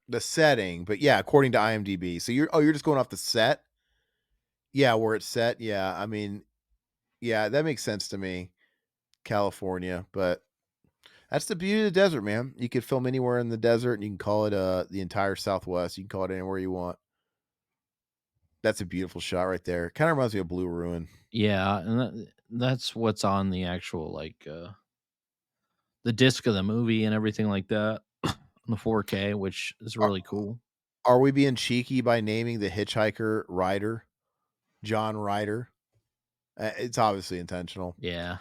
the setting, but yeah, according to IMDb. So you're just going off the set? Yeah, where it's set, yeah, I mean, yeah, that makes sense to me, California, but that's the beauty of the desert, man. You could film anywhere in the desert, and you can call it, the entire Southwest. You can call it anywhere you want. That's a beautiful shot right there. Kinda reminds me of Blue Ruin. yeah, and that's what's on the actual, the disc of the movie and everything like that on the 4K, which is Are really cool. are we being cheeky by naming the hitchhiker Ryder, John Ryder? It's obviously intentional, Yeah.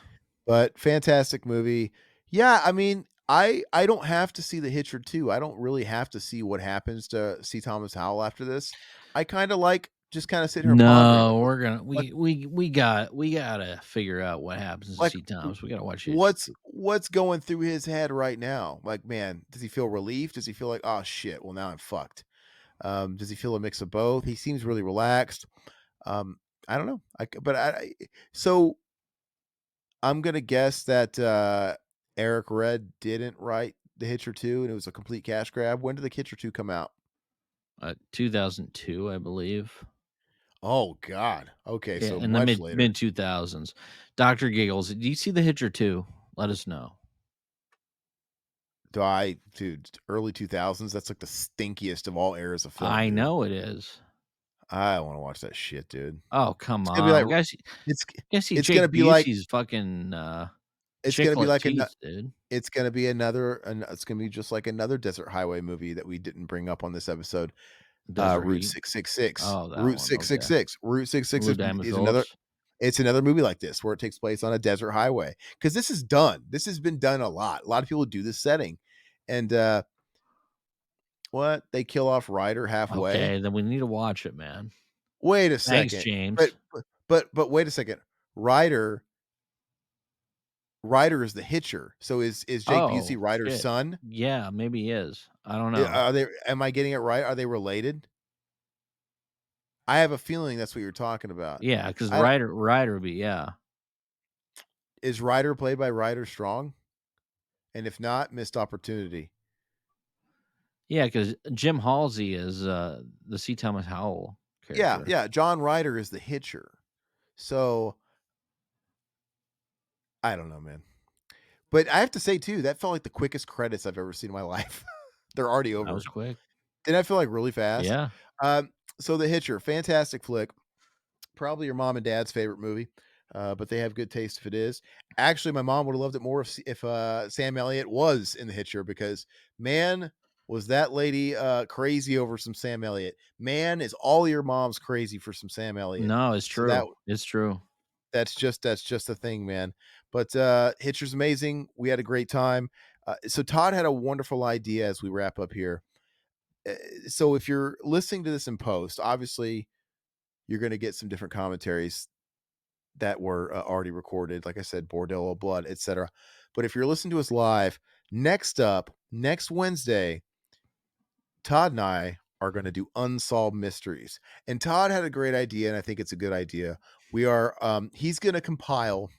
but fantastic movie. Yeah, I mean, I don't have to see The Hitcher 2. I don't really have to see what happens to C. Thomas Howell after this. I kinda like just kinda sitting here and pondering, No, we're gonna like we gotta figure out what happens to like, C. Thomas. We gotta watch Hitcher what's going through his head right now? Like, man, does he feel relief? Does he feel like, "Oh, shit, well, now I'm fucked?" Does he feel a mix of both? He seems really relaxed. Um, I don't know. But so I'm gonna guess that Eric Red didn't write The Hitcher 2 and it was a complete cash grab. When did The Hitcher 2 come out? 2002, I believe. Oh God. Okay, Yeah, so in the much mid later. mid 2000s. Doctor Giggles, do you see The Hitcher 2? Let us know. Dude, early 2000s. That's like the stinkiest of all eras of film, I dude. know it is. I want to watch that shit, dude. Oh, come It's gonna be on. like We it's gotta see it's gonna Jake be like Busey's fucking, it's gonna be chiclet like teeth, dude. it's gonna be another it's gonna be just like another desert highway movie that we didn't bring up on this episode. Desert Route Heat. 666. Oh, that Route one, okay. 666. Route Lou 666 Diamond is another Phillips. it's another movie like this where it takes place on a desert highway. Because this is done. This has been done a lot. A lot of people do this setting. And, what? They kill off Ryder halfway? Okay, then we need to watch it, man. Wait a Thanks, second. But James. but wait a second. Ryder Ryder is the Hitcher. So is Jake Busey Oh, Ryder's shit. son? Yeah, maybe he is. I don't know. Are they am I getting it right? Are they related? I have a feeling that's what you're talking about. Yeah, because I Ryder would be yeah. Is Ryder played by Ryder Strong? And if not, missed opportunity. Yeah, because Jim Halsey is, the C. Thomas Howell Yeah, character. yeah, John Ryder is the Hitcher. So, I don't know, man. But I have to say too, that felt like the quickest credits I've ever seen in my life. They're already That was over. quick. Didn't that feel like really fast? Yeah. Um, so The Hitcher, fantastic flick. Probably your mom and dad's favorite movie, but they have good taste if it is. Actually, my mom would have loved it more if Sam Elliott was in The Hitcher because, man, was that lady, crazy over some Sam Elliott. Man, is all your moms crazy for some Sam Elliott. No, it's So that true. It's true. that's just the thing, man. But, Hitcher's amazing. We had a great time. So Todd had a wonderful idea as we wrap up here. Uh, so if you're listening to this in post, obviously, you're gonna get some different commentaries that were, already recorded, like I said, Bordello Blood, etcetera. But if you're listening to us live, next up, next Wednesday, Todd and I are gonna do unsolved mysteries. And Todd had a great idea, and I think it's a good idea. He's gonna compile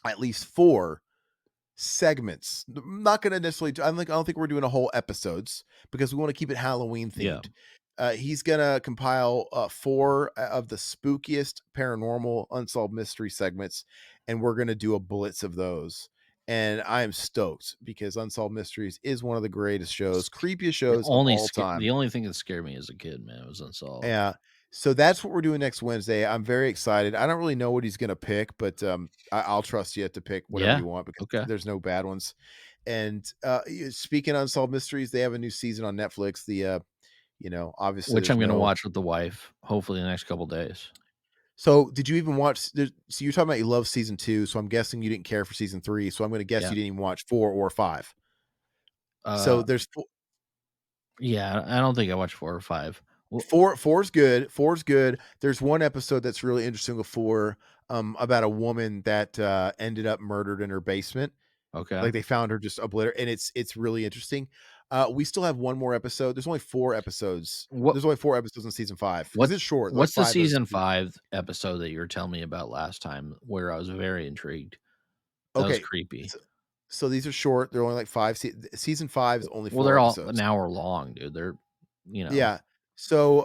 at least 4 segments. I'm not gonna necessarily I don't think we're doing a whole episodes because we wanna keep it Halloween Yeah. themed. He's gonna compile, 4 of the spookiest paranormal unsolved mystery segments, and we're gonna do a blitz of those. And I am stoked because Unsolved Mysteries is one of the greatest shows, creepiest shows of all The time. only thing that scared me as a kid, man, was Unsolved. Yeah. So that's what we're doing next Wednesday. I'm very excited. I don't really know what he's gonna pick, but, I'll trust you to pick whatever Yeah. you want because Okay. there's no bad ones. And, speaking of Unsolved Mysteries, they have a new season on Netflix. Obviously Which there's I'm gonna no watch with the wife, hopefully the next couple days. so did you even watch so you're talking about you love season 2, so I'm guessing you didn't care for season 3, so I'm gonna guess Yeah. you didn't even watch 4 or 5. So Uh, there's yeah, I don't think I watched 4 or 5. Well, 4's good, 4's good. There's one episode that's really interesting with 4, about a woman that, ended up murdered in her basement. okay. Like, they found her just obliterated, and it's really interesting. We still have 1 more episode. There's only 4 episodes. What There's only 4 episodes in season 5 because what it's short, like what's the 5 season episodes. 5 episode that you were telling me about last time where I was very intrigued? That was Okay, creepy. so these are short. They're only like 5 season 5 is only Well, 4 they're all an episodes. hour long, dude. They're you know. Yeah. So,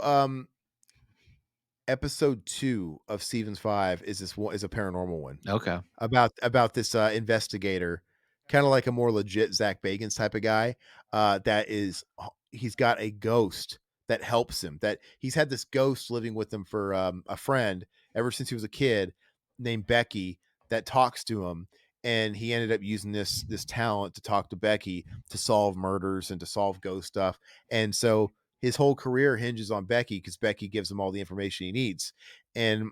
episode 2 of season 5 is this one is a paranormal one. Okay. About this, investigator, kinda like a more legit Zach Bagans type of guy, that is he's got a ghost that helps him, that he's had this ghost living with him for, a friend ever since he was a kid named Becky that talks to him, and he ended up using this talent to talk to Becky to solve murders and to solve ghost stuff, and so his whole career hinges on Becky because Becky gives him all the information he needs, and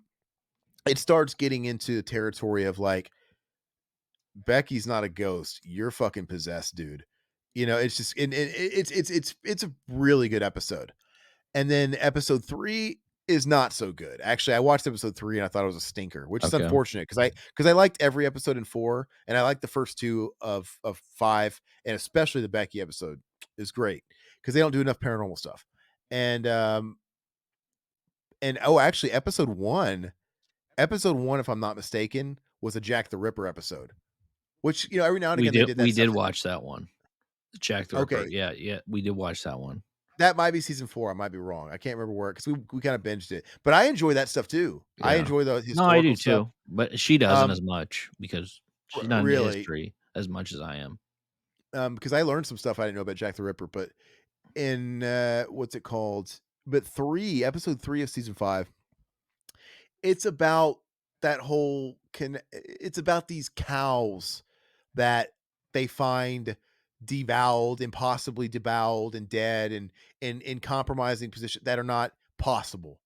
it starts getting into the territory of like Becky's not a ghost. You're fucking possessed, dude. It's just it's a really good episode. And then episode 3 is not so good. Actually, I watched episode 3 and I thought it was a stinker, which is Okay. unfortunate because I liked every episode in 4 and I liked the first 2 of 5 and especially the Becky episode is great because they don't do enough paranormal stuff. And oh, actually episode 1 if I'm not mistaken was a Jack the Ripper episode. Which, every now and again, they did that We stuff. did watch that one. Jack the Ripper. Okay, Yeah, yeah, we did watch that one. that might be season 4, I might be wrong. I can't remember where because we kinda binged it, but I enjoy that stuff too. I Yeah. enjoy the No, I do historical stuff. too, but she doesn't Um, as much because r she's not into really, history as much as I am. because I learned some stuff I didn't know about Jack the Ripper, but in, what's it called? But 3 episode 3 of season 5, it's about that whole it's about these cows that they find devowed, impossibly devoured and dead and in compromising position that are not possible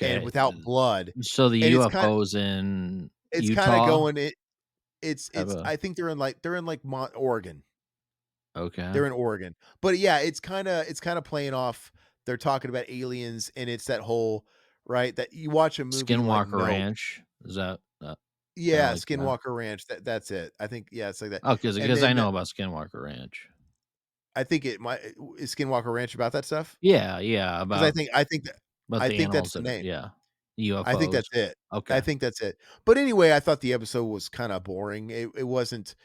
and Okay. without blood. So the And UFOs in it's kinda Utah going have it's a I think they're in, like, Mon Oregon. okay. They're in Oregon. But yeah, it's kinda playing off they're talking about aliens, and it's that whole right? That you watch a movie like Skinwalker Nope. Ranch, is that kinda Yeah, like that? Skinwalker Ranch, that's it. I think yeah, it's like that. Oh, And because I then know about Skinwalker Ranch. I think it might is Skinwalker Ranch about that stuff? Yeah, yeah, 'Cause about I the think that's animals the that are name. yeah, I think UFOs. that's it. I Okay. think that's it. But anyway, I thought the episode was kinda boring. It wasn't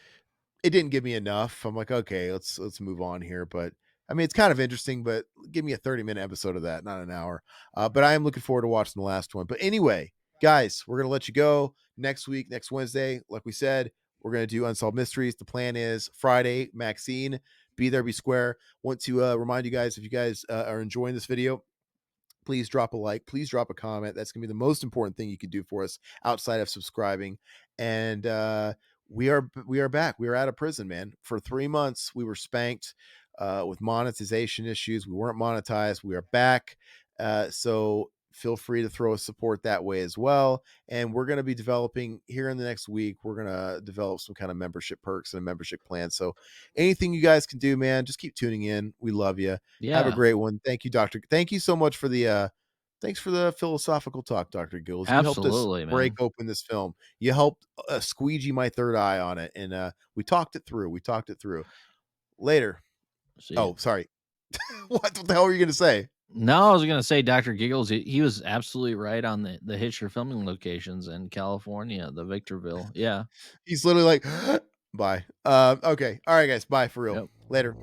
it didn't give me enough. I'm like, "Okay, let's move on here," but, I mean, it's kind of interesting, but give me a 30-minute episode of that, not an hour. But I am looking forward to watching the last one. But anyway, guys, we're gonna let you go. Next week, next Wednesday, like we said, we're gonna do Unsolved Mysteries. The plan is Friday, Maxine, Be There, Be Square. Want to, remind you guys, if you guys, are enjoying this video, please drop a like, please drop a comment. That's gonna be the most important thing you can do for us outside of subscribing. And we are back. We are out of prison, man. For 3 months, we were spanked with monetization issues. We weren't monetized. We are back. So feel free to throw a support that way as well. And we're going to be developing here in the next week. We're going to develop some kind of membership perks and a membership plan. So anything you guys can do, man, just keep tuning in. We love you. Have a Yeah, great one. Thank you, Doctor. Thank you so much for the thanks for the philosophical talk, Dr. Gills. You helped us absolutely, break man. open this film. You helped squeegee my third eye on it, and we talked it through. We talked it through. Later. See ya. Oh, sorry. What the hell were you gonna say? No, I was gonna say Dr. Giggles, he was absolutely right on the Hitcher filming locations in California, the Victorville. Yeah. He's literally like, bye. Okay. All right, guys. Bye for real. Yep. Later.